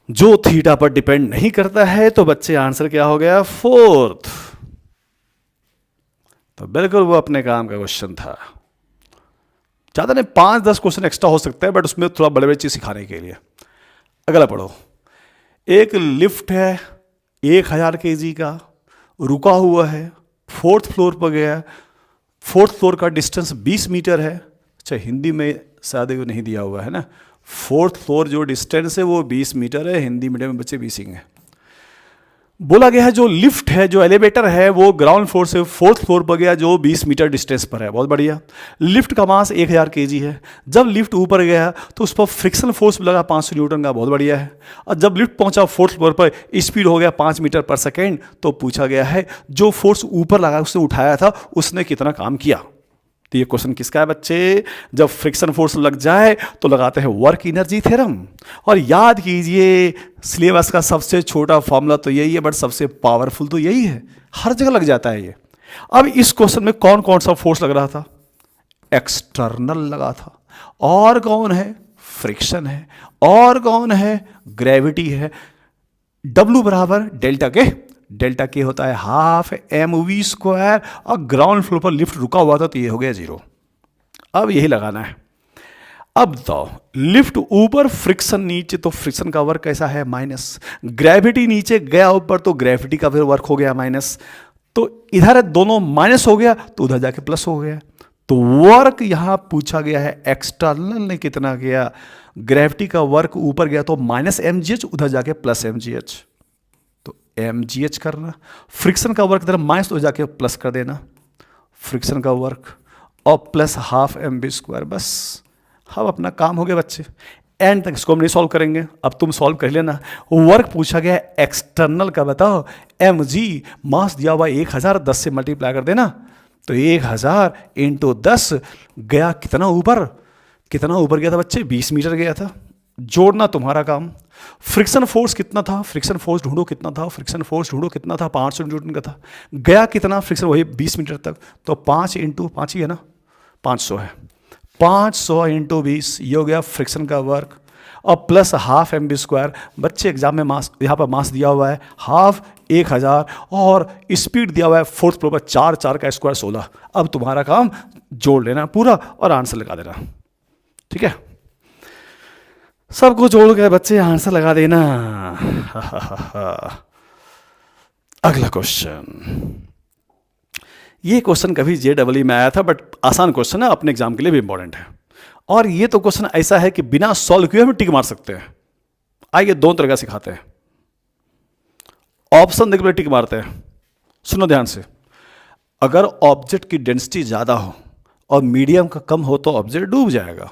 A: जो थीटा पर डिपेंड नहीं करता है, तो बच्चे आंसर क्या हो गया, फोर्थ। तो बिल्कुल वो अपने काम का क्वेश्चन था, ज्यादा नहीं, 5-10 क्वेश्चन एक्स्ट्रा हो सकता है, बट उसमें थोड़ा बड़े बड़े चीज सिखाने के लिए। अगला पढ़ो, एक लिफ्ट है 1000 kg का, रुका हुआ है, 4th फ्लोर पर गया, 4th फ्लोर का डिस्टेंस 20 मीटर है। अच्छा, हिंदी में शायद नहीं दिया हुआ है ना, 4th फ्लोर जो डिस्टेंस है वो 20 मीटर है, हिंदी मीडियम में बच्चे 20 है। बोला गया है जो लिफ्ट है, जो एलिवेटर है, वो ग्राउंड फ्लोर से 4th फ्लोर पर गया, जो 20 मीटर डिस्टेंस पर है, बहुत बढ़िया। लिफ्ट का मास 1000 kg है। जब लिफ्ट ऊपर गया तो उस पर फ्रिक्शन फोर्स लगा 500 न्यूटन का, बहुत बढ़िया है। और जब लिफ्ट पहुंचा 4th फ्लोर पर, स्पीड हो गया 5 मीटर पर सेकेंड, तो पूछा गया है जो फोर्स ऊपर लगा उसने उठाया था, उसने कितना काम किया। तो ये क्वेश्चन किसका है बच्चे, जब फ्रिक्शन फोर्स लग जाए तो लगाते हैं वर्क एनर्जी थ्योरम। और याद कीजिए सिलेबस का सबसे छोटा फॉर्मूला तो यही है, बट सबसे पावरफुल तो यही है, हर जगह लग जाता है ये। अब इस क्वेश्चन में कौन कौन सा फोर्स लग रहा था, एक्सटर्नल लगा था, और कौन है, फ्रिक्शन है, और कौन है, ग्रेविटी है। W बराबर डेल्टा के डेल्टा के होता है हाफ एम वी स्क्वायर, और ग्राउंड फ्लोर पर लिफ्ट रुका हुआ था तो ये हो गया 0। अब यही लगाना है। अब तो लिफ्ट ऊपर, फ्रिक्शन नीचे, तो फ्रिक्शन का वर्क कैसा है माइनस, ग्रेविटी नीचे गया ऊपर तो ग्रेविटी का फिर वर्क हो गया माइनस, तो इधर दोनों माइनस हो गया तो उधर जाके प्लस हो गया। तो वर्क यहां पूछा गया है एक्सटर्नल ने कितना गया, ग्रेविटी का वर्क ऊपर गया तो माइनस एम जी एच, उधर जाके प्लस एम जी एच, तो एम जी एच करना, फ्रिक्शन का वर्क इधर माइनस तो जाके प्लस कर देना, फ्रिक्शन का वर्क और plus half M B square. बस अब अपना काम हो गया बच्चे, एंड तक इसको हम नहीं सॉल्व करेंगे, अब तुम सॉल्व कर लेना। वर्क पूछा गया है एक्सटर्नल का, बताओ एम जी, मास दिया हुआ 1000, 10 से मल्टीप्लाई कर देना, तो 1000 इंटू 10 गया कितना ऊपर, कितना ऊपर गया था बच्चे, 20 मीटर गया था। जोड़ना तुम्हारा काम। फ्रिक्शन फोर्स कितना था, फ्रिक्शन फोर्स ढूंढो कितना था, फ्रिक्शन फोर्स ढूंढो कितना था, 500 न्यूटन का था, गया कितना फ्रिक्शन, वही 20 मीटर तक, तो 5 इंटू 5 ही है ना, 500 है, 500 इंटू 20, ये हो गया फ्रिक्शन का वर्क, और plus half M B square. बच्चे एग्जाम में मास, यहाँ पर मास दिया हुआ है हाफ 1000, और स्पीड दिया हुआ है फोर्थ फ्लोर पर 4, 4 का स्क्वायर 16। अब तुम्हारा काम जोड़ लेना पूरा और आंसर लगा देना, ठीक है। सबको जोड़ के बच्चे आंसर लगा देना। अगला क्वेश्चन, ये क्वेश्चन कभी JEE में आया था, बट आसान क्वेश्चन है, अपने एग्जाम के लिए भी इंपॉर्टेंट है। और ये तो क्वेश्चन ऐसा है कि बिना सॉल्व किए हम टिक मार सकते हैं। आइए दोनों तरह का सिखाते हैं। ऑप्शन देख लो, टिक मारते हैं। सुनो ध्यान से, अगर ऑब्जेक्ट की डेंसिटी ज़्यादा हो और मीडियम का कम हो तो ऑब्जेक्ट डूब जाएगा।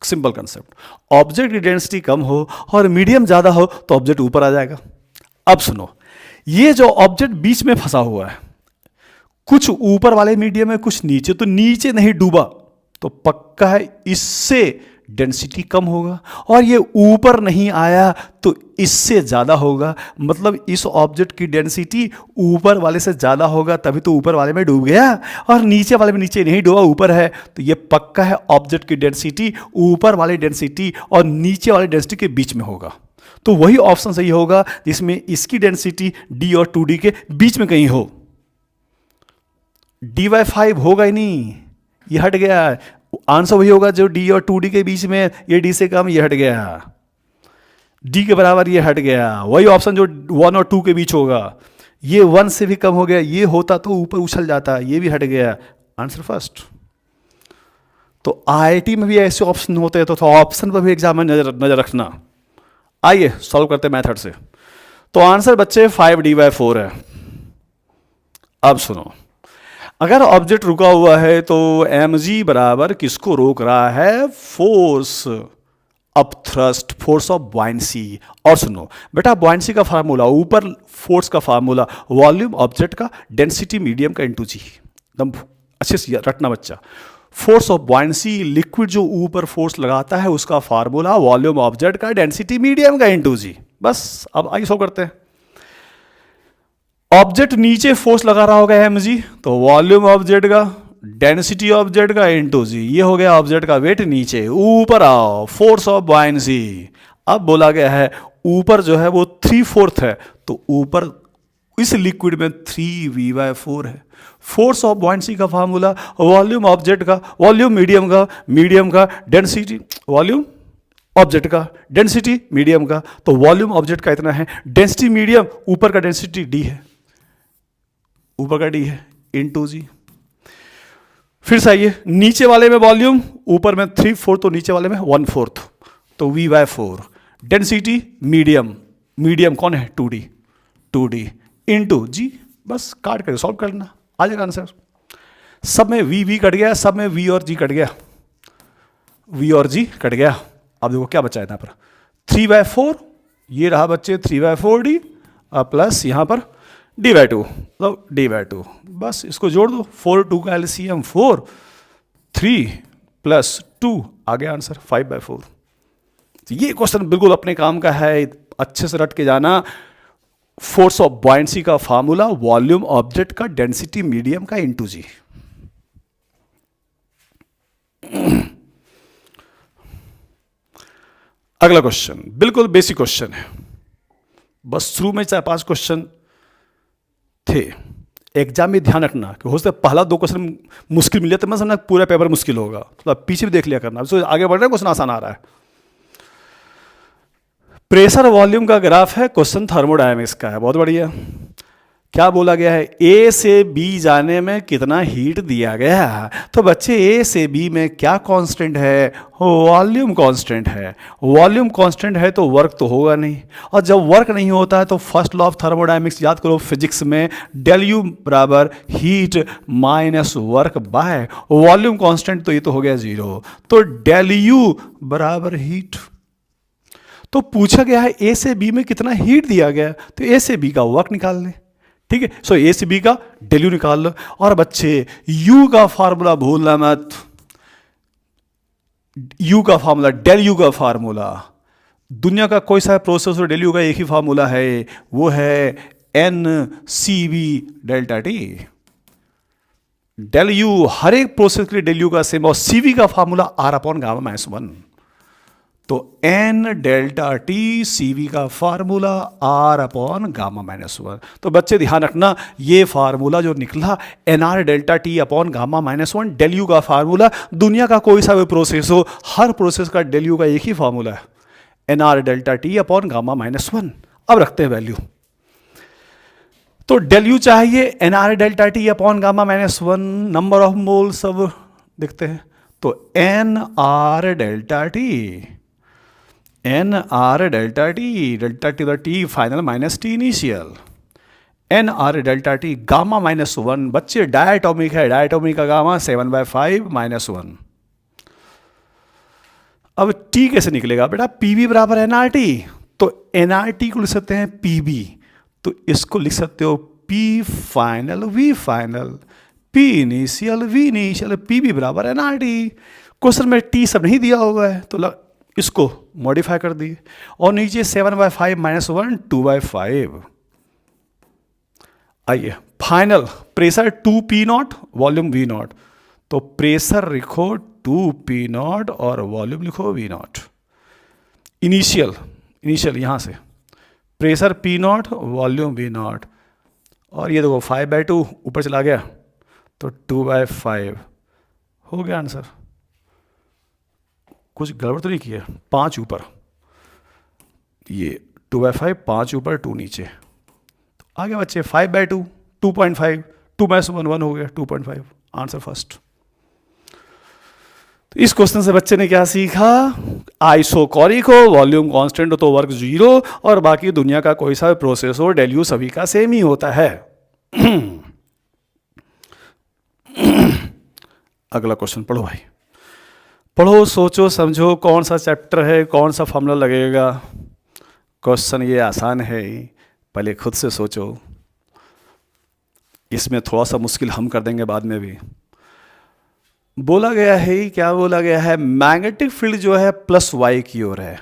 A: Simple concept. ऑब्जेक्ट की डेंसिटी कम हो और मीडियम ज़्यादा हो तो ऑब्जेक्ट ऊपर आ जाएगा। अब सुनो, ये जो ऑब्जेक्ट बीच में फंसा हुआ है, कुछ ऊपर वाले मीडियम है, कुछ नीचे, तो नीचे नहीं डूबा तो पक्का है इससे डेंसिटी कम होगा, और ये ऊपर नहीं आया तो इससे ज़्यादा होगा। मतलब इस ऑब्जेक्ट की डेंसिटी ऊपर वाले से ज़्यादा होगा, तभी तो ऊपर वाले में डूब गया, और नीचे वाले में नीचे नहीं डूबा, ऊपर है, तो ये पक्का है ऑब्जेक्ट की डेंसिटी ऊपर वाले डेंसिटी और नीचे वाले डेंसिटी के बीच में होगा। तो वही ऑप्शन सही होगा जिसमें इसकी डेंसिटी डी और 2D के बीच में कहीं हो। dy5 होगा ही नहीं, ये हट गया। आंसर वही होगा जो d और 2D के बीच में, ये d से कम, ये हट गया, d के बराबर ये हट गया। वही ऑप्शन जो 1 और 2 के बीच होगा, ये 1 से भी कम हो गया, ये होता तो ऊपर उछल जाता, ये भी हट गया। Answer first. तो IIT में भी ऐसे ऑप्शन होते हैं, तो ऑप्शन पर भी एग्जाम में नजर रखना। आइए सॉल्व करते हैं मेथड से। तो आंसर बच्चे 5d/4 है। अब सुनो, अगर ऑब्जेक्ट रुका हुआ है तो mg बराबर किसको रोक रहा है, force up thrust, force of buoyancy. और सुनो बेटा, बॉयंसी का फार्मूला, ऊपर फोर्स का फार्मूला, वॉल्यूम ऑब्जेक्ट का, डेंसिटी मीडियम का इंटू जी। एकदम अच्छे से रटना बच्चा। फोर्स ऑफ बॉयंसी, लिक्विड जो ऊपर फोर्स लगाता है उसका फार्मूला, वॉल्यूम ऑब्जेक्ट का, डेंसिटी मीडियम का इंटू जी। बस अब आइए सॉल्व करते हैं। ऑब्जेक्ट नीचे फोर्स लगा रहा होगा mg, तो वॉल्यूम ऑब्जेक्ट का, डेंसिटी ऑब्जेक्ट का इंटू जी। ये हो गया ऑब्जेक्ट का वेट, नीचे, ऊपर आओ, फोर्स ऑफ बॉयंसी। अब बोला गया है ऊपर जो है वो 3/4 है, तो ऊपर इस लिक्विड में 3v/4 है। फोर्स ऑफ बॉयंसी का फार्मूला, वॉल्यूम ऑब्जेक्ट का, वॉल्यूम मीडियम का, डेंसिटी, वॉल्यूम ऑब्जेक्ट का, डेंसिटी मीडियम का, तो वॉल्यूम ऑब्जेक्ट का इतना है, डेंसिटी मीडियम, ऊपर का डेंसिटी d है, ऊपर का d है, इंटू जी। फिर से आइए, नीचे वाले में वॉल्यूम, ऊपर में 3/4, तो नीचे वाले में 1/4, तो v/4, डेंसिटी मीडियम कौन है, 2D इंटू जी। बस काट कर सॉल्व करना, आ जाएगा आंसर। सब में v कट गया, सब में v और g कट गया, v और g कट गया। अब देखो क्या बचा है यहाँ पर, 3/4, ये रहा बच्चे 3/4d, प्लस यहाँ पर d/2, मतलब d/2। बस इसको जोड़ दो, 4 2 का LCM 4, 3 + 2, आ गया आंसर 5/4। तो ये क्वेश्चन बिल्कुल अपने काम का है, अच्छे से रट के जाना। फोर्स ऑफ बॉयंसी का फार्मूला, वॉल्यूम ऑब्जेक्ट का, डेंसिटी मीडियम का, इंटू जी। अगला क्वेश्चन बिल्कुल बेसिक क्वेश्चन है, बस शुरू में 4-5 क्वेश्चन थे। एग्जाम में ध्यान रखना कि हो सकता है पहला 2 क्वेश्चन मुश्किल मिले तो मैं समझना पूरा पेपर मुश्किल होगा, तो आप पीछे भी देख लिया करना। तो आगे बढ़ रहे हैं, क्वेश्चन आसान आ रहा है। प्रेशर वॉल्यूम का ग्राफ है, क्वेश्चन थर्मोडायनेमिक्स का है, बहुत बढ़िया। क्या बोला गया है, ए से बी जाने में कितना हीट दिया गया है। तो बच्चे ए से बी में क्या कांस्टेंट है, वॉल्यूम कांस्टेंट है। वॉल्यूम कांस्टेंट है तो वर्क तो होगा नहीं, और जब वर्क नहीं होता है तो फर्स्ट लॉ ऑफ थर्मोडायनेमिक्स याद करो फिजिक्स में, डेल यू बराबर heat minus work by volume constant, तो ये तो हो गया 0, तो डेल यू बराबर हीट। तो पूछा गया है ए से बी में कितना हीट दिया गया, तो ए से बी का वर्क निकाल लें, ठीक है। सो ए से बी का डेल यू निकाल लो। और बच्चे यू का फार्मूला भूलना मत, यू का फार्मूला, डेल यू का फार्मूला, दुनिया का कोई सा प्रोसेस और डेल यू का एक ही फार्मूला है, वो है N C V delta T. Del U हर एक प्रोसेस के लिए डेल यू का सेम, और सी वी का formula R upon gamma minus 1। तो N delta T C V का formula R upon gamma minus 1। तो बच्चे ध्यान रखना, ये फार्मूला जो निकला N R delta T upon gamma minus 1, del U का फार्मूला, दुनिया का कोई सा भी प्रोसेस हो हर प्रोसेस का डेल यू का एक ही फार्मूला है, N R delta T upon gamma minus 1। अब रखते हैं वैल्यू, तो डेल यू चाहिए N R delta T upon gamma minus 1, number of mole सब देखते हैं। तो N R delta T, N R delta T the T final minus T initial, N R delta T gamma minus 1। बच्चे डायटोमिक है, डायटोमिक का गामा 7/5 माइनस 1। अब टी कैसे निकलेगा बेटा, पी बी बराबर एन आर टी, तो एन आर टी को लिख सकते हैं पी बी, तो इसको लिख सकते हो P final V final, P initial V initial, P B बराबर एन आर टी। क्वेश्चन में टी सब नहीं दिया हुआ है तो इसको मॉडिफाई कर दिए, और नीचे 7/5 माइनस 1 2/5। आइए final pressure 2P0 volume V0, तो प्रेशर लिखो 2P0 और वॉल्यूम लिखो V0। इनिशियल यहां से प्रेशर P0 वॉल्यूम V0, और ये देखो 5/2 ऊपर चला गया तो 2/5 हो गया आंसर। कुछ गड़बड़ तो नहीं किया, 5 ऊपर, ये 2/5, 5 ऊपर 2 नीचे, तो आगे बच्चे 5/2 2.5, 2 - 1 1 हो गया 2.5, आंसर फर्स्ट। तो इस क्वेश्चन से बच्चे ने क्या सीखा, आइसोकोरिक हो, वॉल्यूम कांस्टेंट हो तो वर्क 0, और बाकी दुनिया का कोई सा प्रोसेस हो डेल यू सभी का सेम ही होता है। अगला क्वेश्चन पढ़ो भाई, पढ़ो, सोचो समझो, कौन सा चैप्टर है, कौन सा फॉर्मूला लगेगा। क्वेश्चन ये आसान है, पहले खुद से सोचो, इसमें थोड़ा सा मुश्किल हम कर देंगे बाद में भी। बोला गया है, क्या बोला गया है, मैग्नेटिक फील्ड जो है प्लस वाई की ओर है,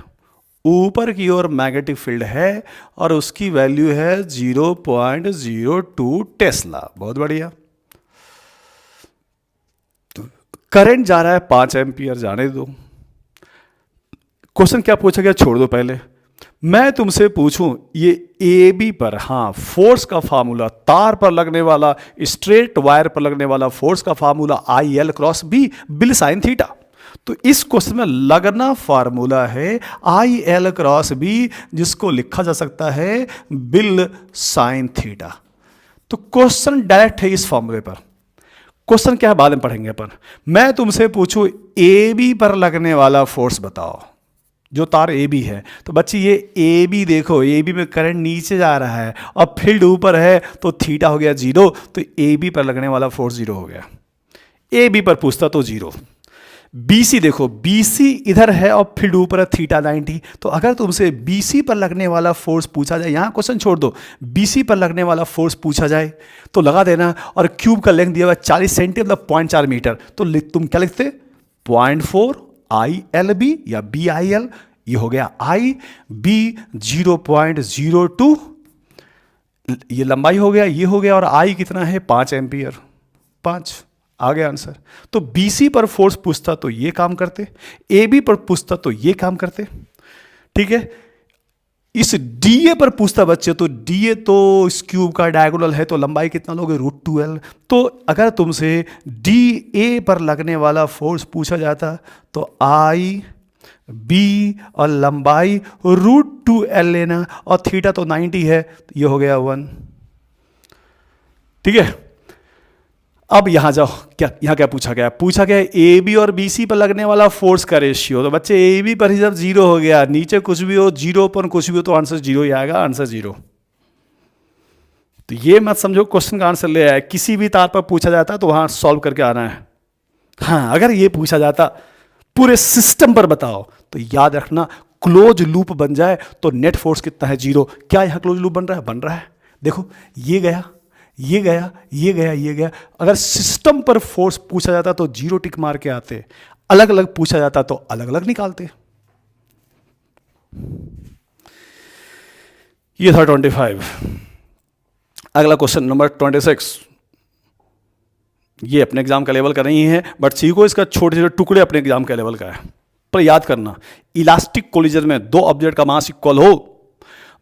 A: ऊपर की ओर मैग्नेटिक फील्ड है, और उसकी वैल्यू है 0.02 टेस्ला। बहुत बढ़िया। करंट जा रहा है 5 एम्पियर, जाने दो। क्वेश्चन क्या पूछा गया छोड़ दो, पहले मैं तुमसे पूछूं ये ए बी पर, हाँ, फोर्स का फार्मूला, तार पर लगने वाला, स्ट्रेट वायर पर लगने वाला फोर्स का formula I L cross B बिल साइन थीटा। तो इस क्वेश्चन में लगना फार्मूला है I L क्रॉस बी, जिसको लिखा जा सकता है बिल साइन थीटा। तो क्वेश्चन डायरेक्ट है इस फॉर्मूले पर। क्वेश्चन क्या है बाद में पढ़ेंगे अपन। मैं तुमसे पूछूं ए बी पर लगने वाला फोर्स बताओ, जो तार ए बी है, तो बच्ची ये ए बी देखो, ए बी में करंट नीचे जा रहा है और फील्ड ऊपर है, तो थीटा हो गया 0, तो ए बी पर लगने वाला फोर्स 0 हो गया। ए बी पर पूछता तो 0। बी सी देखो, बी सी इधर है और फील्ड ऊपर है थीटा 90, तो अगर तुमसे बी सी पर लगने वाला फोर्स पूछा जाए, यहां क्वेश्चन छोड़ दो, बी सी पर लगने वाला फोर्स पूछा जाए तो लगा देना, और क्यूब का लेंथ दिया हुआ 40 सेंटीमीटर मतलब 0.4 मीटर, तो तुम क्या लिखते 0.4 ILB या BIL, ये हो गया I, B 0.02, ये लंबाई हो गया, ये हो गया, और I कितना है 5 एम्पियर, 5 आ गया आंसर। तो BC पर फोर्स पूछता तो ये काम करते, AB पर पूछता तो ये काम करते, ठीक है। इस डी ए पर पूछता बच्चे, तो डी ए तो इस क्यूब का डायगोनल है, तो लंबाई कितना लोगे, √2L। तो अगर तुमसे डी ए पर लगने वाला फोर्स पूछा जाता तो आई बी और लंबाई √2L लेना, और थीटा तो 90 है, तो ये हो गया 1। ठीक है, अब यहां जाओ, क्या यहां क्या पूछा गया, पूछा गया ए बी और बी सी पर लगने वाला फोर्स का रेशियो। तो बच्चे ए बी पर ही जब 0 हो गया, नीचे कुछ भी हो, 0 पर कुछ भी हो, तो आंसर 0 ही आएगा, आंसर 0। तो ये मत समझो क्वेश्चन का आंसर ले आए, किसी भी तार पर पूछा जाता तो वहां सॉल्व करके आना है। हाँ, अगर ये पूछा जाता पूरे सिस्टम पर बताओ, तो याद रखना क्लोज लूप बन जाए तो नेट फोर्स कितना है, 0। क्या यहां क्लोज लूप बन रहा है, बन रहा है। देखो ये गया, ये गया, ये गया, ये गया। अगर सिस्टम पर फोर्स पूछा जाता तो 0 टिक मार के आते, अलग अलग पूछा जाता तो अलग अलग निकालते। ये था 25। अगला क्वेश्चन नंबर 26। ये अपने एग्जाम का लेवल का नहीं है, बट सीखो इसका छोटे छोटे टुकड़े अपने एग्जाम का लेवल का है। पर याद करना, इलास्टिक कोलिजन में दो ऑब्जेक्ट का मास इक्वल हो,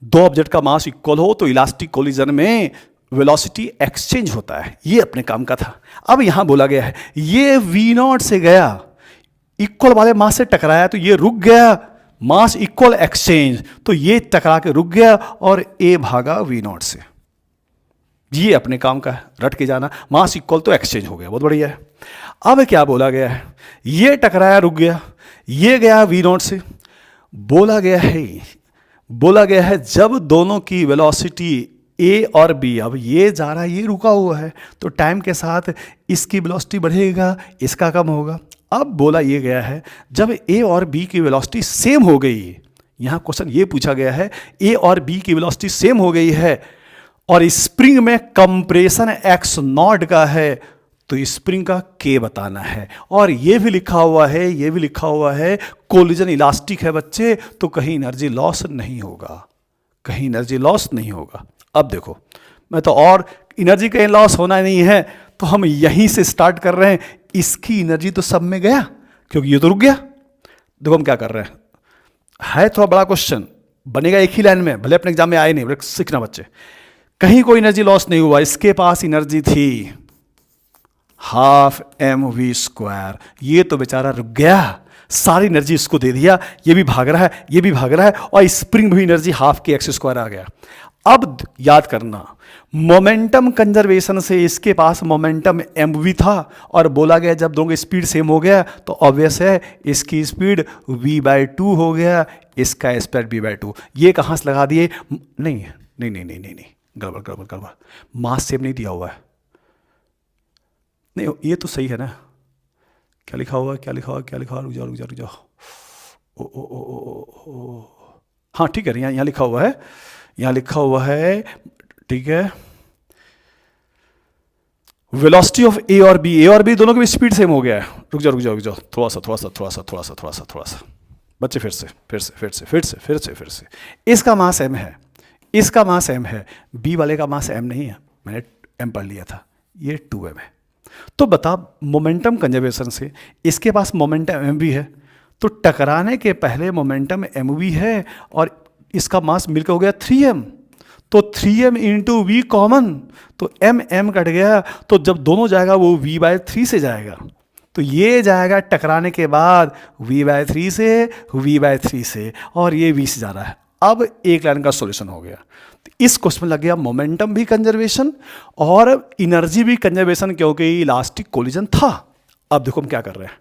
A: दो ऑब्जेक्ट का मास इक्वल हो तो इलास्टिक कोलिजन में वेलोसिटी एक्सचेंज होता है। ये अपने काम का था। अब यहां बोला गया है ये V0 से गया, इक्वल वाले मास से टकराया तो ये रुक गया, मास इक्वल एक्सचेंज, तो ये टकरा के रुक गया और A भागा V0 से। ये अपने काम का है, रट के जाना, मास इक्वल तो एक्सचेंज हो गया, बहुत बढ़िया है। अब क्या बोला गया है, ये टकराया रुक गया, ये गया V0 से। बोला गया है जब दोनों की वेलोसिटी ए और बी, अब ये जा रहा है, ये रुका हुआ है, तो टाइम के साथ इसकी वेलोसिटी बढ़ेगा, इसका कम होगा। अब बोला ये गया है जब ए और बी की वेलोसिटी सेम हो गई, यहां क्वेश्चन ये पूछा गया है ए और बी की वेलोसिटी सेम हो गई है और स्प्रिंग में कंप्रेशन x0 का है, तो स्प्रिंग का k बताना है। और ये भी लिखा हुआ है कोलिजन इलास्टिक है बच्चे, तो कहीं एनर्जी लॉस नहीं होगा, अब देखो, मैं तो और एनर्जी कहीं लॉस होना नहीं है, तो हम यहीं से स्टार्ट कर रहे हैं। इसकी एनर्जी तो सब में गया, क्योंकि ये तो रुक गया। देखो हम क्या कर रहे हैं, है थोड़ा बड़ा क्वेश्चन, बनेगा एक ही लाइन में, भले अपने एग्जाम में आए नहीं, सीखना बच्चे। कहीं कोई एनर्जी लॉस नहीं हुआ, इसके पास एनर्जी थी 12mv², ये तो बेचारा रुक गया, सारी एनर्जी इसको दे दिया, ये भी भाग रहा है, और स्प्रिंग में भी एनर्जी ½ kx² आ गया। अब याद करना, मोमेंटम कंजर्वेशन से इसके पास मोमेंटम mv था, और बोला गया जब दोनों की स्पीड सेम हो गया तो ऑब्वियस है इसकी स्पीड v/2 हो गया, इसका स्पीड v/2। ये कहाँ से लगा दिए, नहीं, गड़बड़, मास सेम नहीं दिया हुआ है। नहीं, ये तो सही है ना, क्या लिखा हुआ, रुक जाओ, ओ, हाँ ठीक है, यहाँ लिखा हुआ है, ठीक है, वेलोसिटी ऑफ ए और बी दोनों की स्पीड सेम हो गया है। रुक जाओ, थोड़ा सा बच्चे, फिर से। इसका मास m है, बी वाले का मास m नहीं है, मैंने m पढ़ लिया था, ये 2m है। तो बता, मोमेंटम कंजर्वेशन से इसके पास मोमेंटम mv है, तो टकराने के पहले मोमेंटम mv है और इसका मास मिलकर हो गया 3m, तो 3m इंटू वी कॉमन, तो m कट गया, तो जब दोनों जाएगा वो v/3 से जाएगा, तो ये जाएगा टकराने के बाद v/3 से, और ये v से जा रहा है। अब एक लाइन का सॉल्यूशन हो गया। इस क्वेश्चन में लग गया मोमेंटम भी कंजर्वेशन और एनर्जी भी कंजर्वेशन, क्योंकि इलास्टिक कोलिजन था। अब देखो हम क्या कर रहे हैं,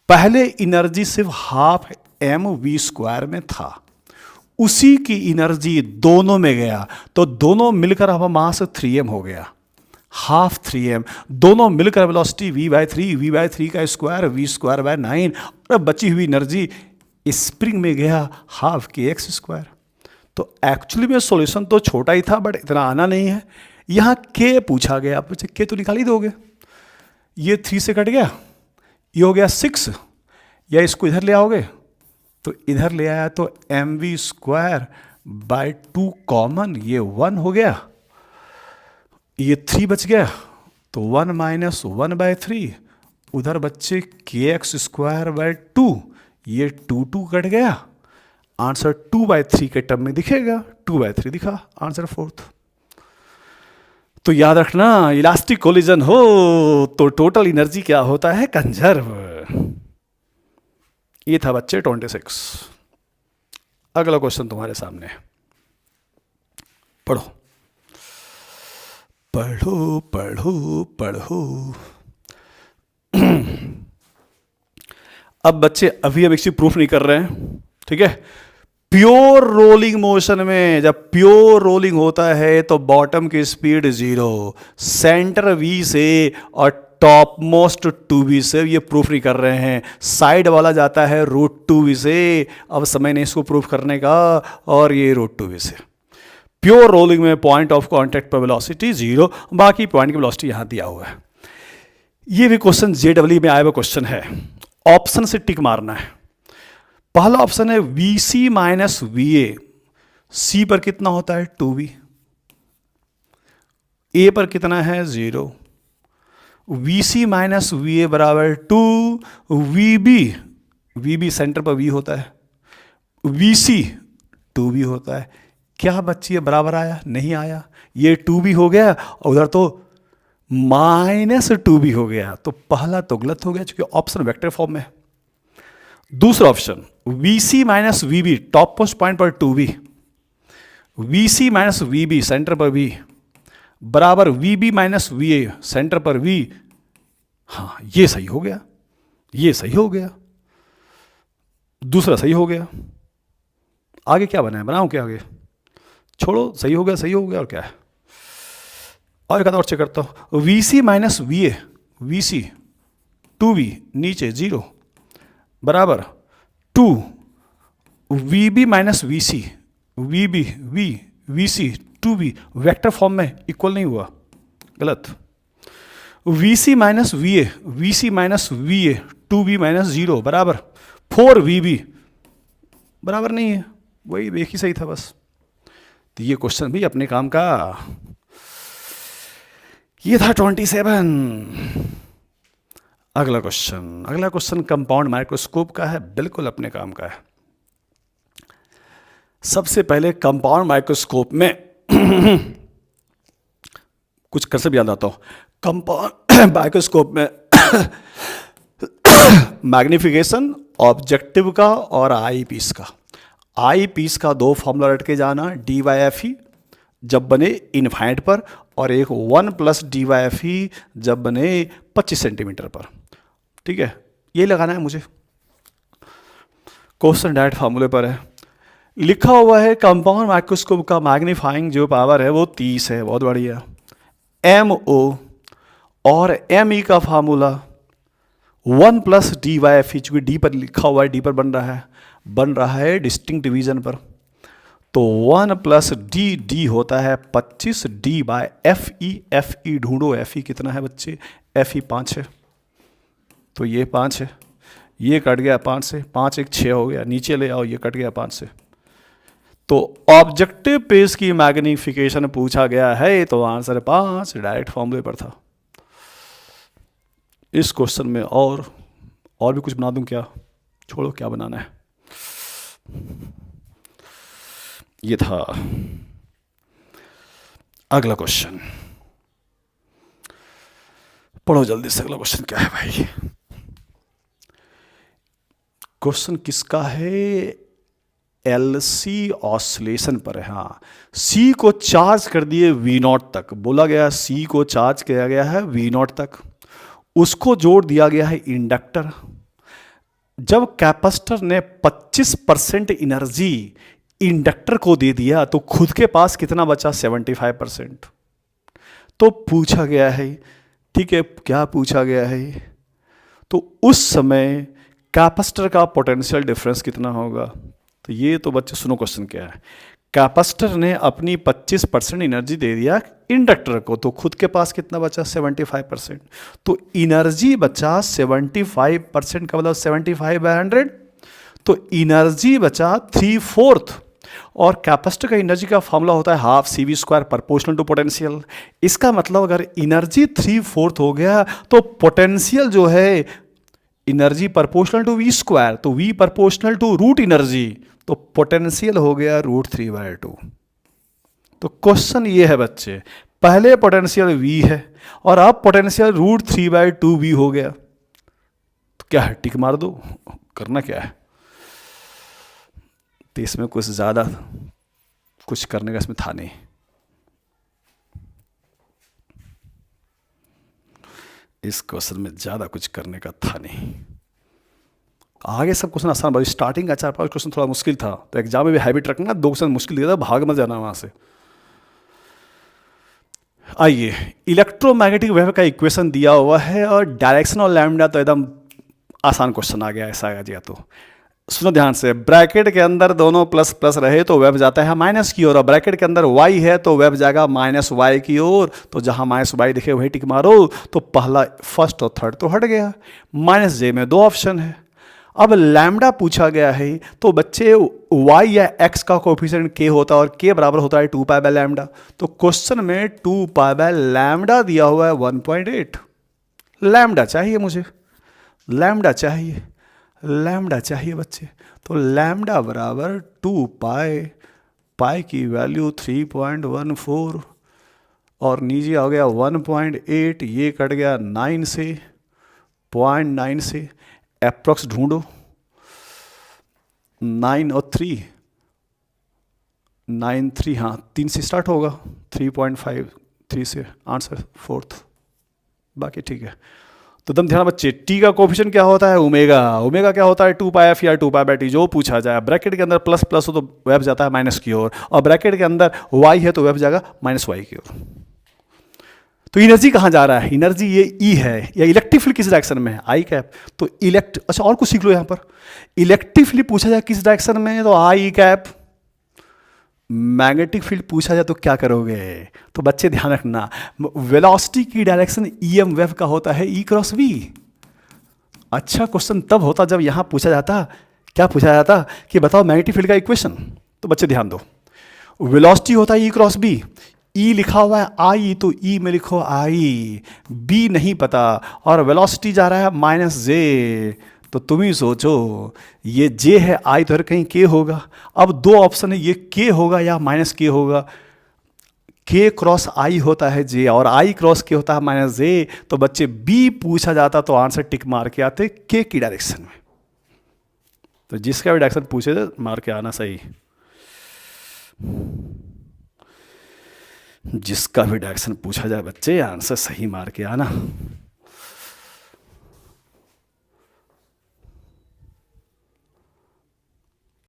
A: पहले एनर्जी सिर्फ ½ mv² में था, उसी की एनर्जी दोनों में गया, तो दोनों मिलकर अब मास 3m हो गया, ½ 3m, दोनों मिलकर वेलोसिटी v/3 का स्क्वायर v²/9, और बची हुई एनर्जी स्प्रिंग में गया ½ kx²। तो एक्चुअली में सॉल्यूशन तो छोटा ही था, बट इतना आना नहीं है। यहाँ k पूछा गया, आप k तो निकाल ही दोगे, ये 3 से कट गया, ये हो गया 6, या इसको इधर ले आओगे, तो इधर ले आया तो mv²/2 कॉमन, ये 1 हो गया, ये 3 बच गया, तो 1 - 1/3, उधर बच्चे kx²/2, ये 2 कट गया, आंसर 2/3 के टर्म में दिखेगा, 2/3 दिखा आंसर फोर्थ। तो याद रखना, इलास्टिक कोलिजन हो तो टोटल एनर्जी क्या होता है, कंजर्व। ये था बच्चे 26। अगला क्वेश्चन तुम्हारे सामने, पढ़ो पढ़ो पढ़ो पढ़ो। अब बच्चे अभी एक चीज प्रूफ नहीं कर रहे हैं, ठीक है। प्योर रोलिंग मोशन में जब प्योर रोलिंग होता है तो बॉटम की स्पीड 0, सेंटर v से और टॉप मोस्ट 2v से, ये प्रूफ नहीं कर रहे हैं। साइड वाला जाता है √2v से, अब समय नहीं इसको प्रूफ करने का, और ये √2v से। प्योर रोलिंग में पॉइंट ऑफ कॉन्टैक्ट पर वेलोसिटी 0, बाकी पॉइंट की वेलोसिटी यहां दिया हुआ है। ये भी क्वेश्चन जेडब्ल्यू में आया हुआ क्वेश्चन है, ऑप्शन से टिक मारना है। पहला ऑप्शन है VC माइनस VA, C पर कितना होता है 2V, A पर कितना है 0, VC माइनस VA बराबर 2VB, VB सेंटर पर V होता है, VC 2V होता है। क्या बच्ची बराबर आया, नहीं आया, ये 2B हो गया और उधर तो -2B हो गया, तो पहला तो गलत हो गया क्योंकि ऑप्शन वेक्टर फॉर्म में। दूसरा option VC minus VB, top most point पर 2V, VC minus VB centre पर V बराबर VB माइनस VA सेंटर पर V। हाँ, ये सही हो गया, ये सही हो गया, दूसरा सही हो गया। आगे क्या बना है, बनाऊं क्या आगे, छोड़ो, सही हो गया, सही हो गया, और क्या है। और एक और चेक करता हूं, VC minus VA, VC 2V नीचे 0 बराबर 2 VB minus VC, VB V VC 2V, vector form में इक्वल नहीं हुआ, गलत। VC minus VA, VC minus VA 2V minus 0 बराबर 4VB, बराबर नहीं है, वही एक ही सही था बस। तो ये क्वेश्चन भी अपने काम का। ये था 27। अगला क्वेश्चन कंपाउंड माइक्रोस्कोप का है, बिल्कुल अपने काम का है। सबसे पहले कंपाउंड माइक्रोस्कोप में कुछ कर सब याद आता हूं। कंपाउंड माइक्रोस्कोप में मैग्निफिकेशन ऑब्जेक्टिव का और आई पीस का। आई पीस का 2 फॉर्मूला रट के जाना, DYFE जब बने इनफाइनाइट पर, और एक 1 + DYFE जब बने 25 सेंटीमीटर पर, ठीक है। ये लगाना है मुझे, क्वेश्चन डायरेक्ट फार्मूले पर है। लिखा हुआ है कंपाउंड माइक्रोस्कोप का मैग्नीफाइंग जो पावर है वो 30 है, बहुत बढ़िया। MO और ME का फार्मूला 1 + DYFE, चूंकि D पर लिखा हुआ है, D पर बन रहा है डिस्टिंक्ट डिवीजन पर, तो 1 + D होता है 25, D/FE, FE ढूंढो, FE कितना है बच्चे, FE 5 है, तो ये 5 है, ये कट गया 5 से, 5 1 6 हो गया, नीचे ले आओ, ये कट गया 5 से। तो ऑब्जेक्टिव पेस की मैग्निफिकेशन पूछा गया है, तो आंसर 5 डायरेक्ट फॉर्मूले पर था। इस क्वेश्चन में और भी कुछ बना दूं क्या, छोड़ो, क्या बनाना है। ये था अगला क्वेश्चन, पढ़ो जल्दी से। अगला क्वेश्चन क्या है भाई, क्वेश्चन किसका है, LC ऑसिलेशन पर है। हाँ, C को चार्ज कर दिए V0 तक, बोला गया C को चार्ज किया गया है V0 तक, उसको जोड़ दिया गया है इंडक्टर। जब कैपेसिटर ने 25% एनर्जी इंडक्टर को दे दिया तो खुद के पास कितना बचा, 75%। तो पूछा गया है, ठीक है, क्या पूछा गया है, तो उस समय कैपेसिटर का पोटेंशियल डिफरेंस कितना होगा। तो ये तो बच्चे सुनो क्वेश्चन क्या है, कैपेसिटर ने अपनी 25% एनर्जी दे दिया इंडक्टर को, तो खुद के पास कितना बचा, 75%। तो एनर्जी बचा 75% का मतलब 75/100, तो एनर्जी बचा 3/4। और कैपेसिटर का एनर्जी का फॉर्मूला होता है ½ CV² प्रोपोर्शनल टू पोटेंशियल। इसका मतलब अगर एनर्जी 3/4 हो गया तो पोटेंशियल जो है energy proportional to V square, तो V proportional to root energy, तो पोटेंशियल हो गया √3/2। तो क्वेश्चन ये है बच्चे, पहले पोटेंशियल वी है और अब पोटेंशियल √3/2 हो गया, तो क्या है, टिक मार दो, करना क्या है। तो इसमें कुछ ज़्यादा कुछ करने का इसमें था नहीं। इस क्वेश्चन में ज़्यादा कुछ करने का था नहीं। आगे सब क्वेश्चन आसान, भाई स्टार्टिंग का 4-5 क्वेश्चन थोड़ा मुश्किल था, तो एग्जाम में भी हैबिट रखना, 2 क्वेश्चन मुश्किल दिया था, भाग मत जाना वहाँ से। आइए, इलेक्ट्रोमैग्नेटिक वेव का इक्वेशन दिया हुआ है और डायरेक्शन और लैम्डा, तो एकदम आसान क्वेश्चन आ गया, ऐसा आ गया तो सुनो ध्यान से। ब्रैकेट के अंदर दोनों प्लस प्लस रहे तो वेव जाता है माइनस की ओर, और ब्रैकेट के अंदर y है तो वेव जाएगा -y की ओर। तो जहां -y दिखे वही टिक मारो, तो पहला फर्स्ट और थर्ड तो हट गया। -j में 2 ऑप्शन है। अब लैम्डा पूछा गया है, तो बच्चे y या x का कोफिशिएंट k होता है और k बराबर होता है 2π/λ। तो क्वेश्चन में 2π/λ दिया हुआ है 1.8। लैम्डा चाहिए मुझे, लैम्डा चाहिए, लैम्डा चाहिए बच्चे। तो लैम्डा बराबर 2π, पाई की वैल्यू 3.14 और नीचे आ गया 1.8, ये कट गया 9 से, 0.9 से, अप्रॉक्स ढूंढो। 9 और 3, 9 3, हाँ 3 से स्टार्ट होगा, 3.5, 3 से आंसर 4th, बाकी ठीक है। तो एकदम ध्यान बच्चे, टी का कोफिशिएंट क्या होता है, ओमेगा। ओमेगा क्या होता है 2πf या 2π/t, जो पूछा जाए। ब्रैकेट के अंदर प्लस प्लस हो तो वेव जाता है माइनस की ओर, और ब्रैकेट के अंदर y है तो वेव जाएगा -y की ओर। तो एनर्जी कहाँ जा रहा है, एनर्जी ये E है, या इलेक्ट्रिक फील्ड किस डायरेक्शन में है, आई कैप। तो अच्छा और कुछ सीख लो यहाँ पर, इलेक्ट्रिक फील्ड पूछा जाए किस डायरेक्शन में है तो आई कैप। मैग्नेटिक फील्ड पूछा जाए तो क्या करोगे, तो बच्चे ध्यान रखना, वेलोसिटी की डायरेक्शन EM वेव का होता है E×V। अच्छा क्वेश्चन तब होता जब यहां पूछा जाता, क्या पूछा जाता कि बताओ मैग्नेटिक फील्ड का इक्वेशन। तो बच्चे ध्यान दो, वेलोसिटी होता है E×B, E लिखा हुआ है I, तो E में लिखो I, B नहीं पता, और वेलोसिटी जा रहा है -j। तो तुम ही सोचो, ये J है, I तो कहीं K होगा। अब 2 ऑप्शन है, ये K होगा या -K होगा। K क्रॉस I होता है J, और I क्रॉस K होता है -J। तो बच्चे B पूछा जाता तो आंसर टिक मार के आते K की डायरेक्शन में। तो जिसका भी डायरेक्शन पूछे तो मार के आना सही, जिसका भी डायरेक्शन पूछा जाए बच्चे आंसर सही मार के आना।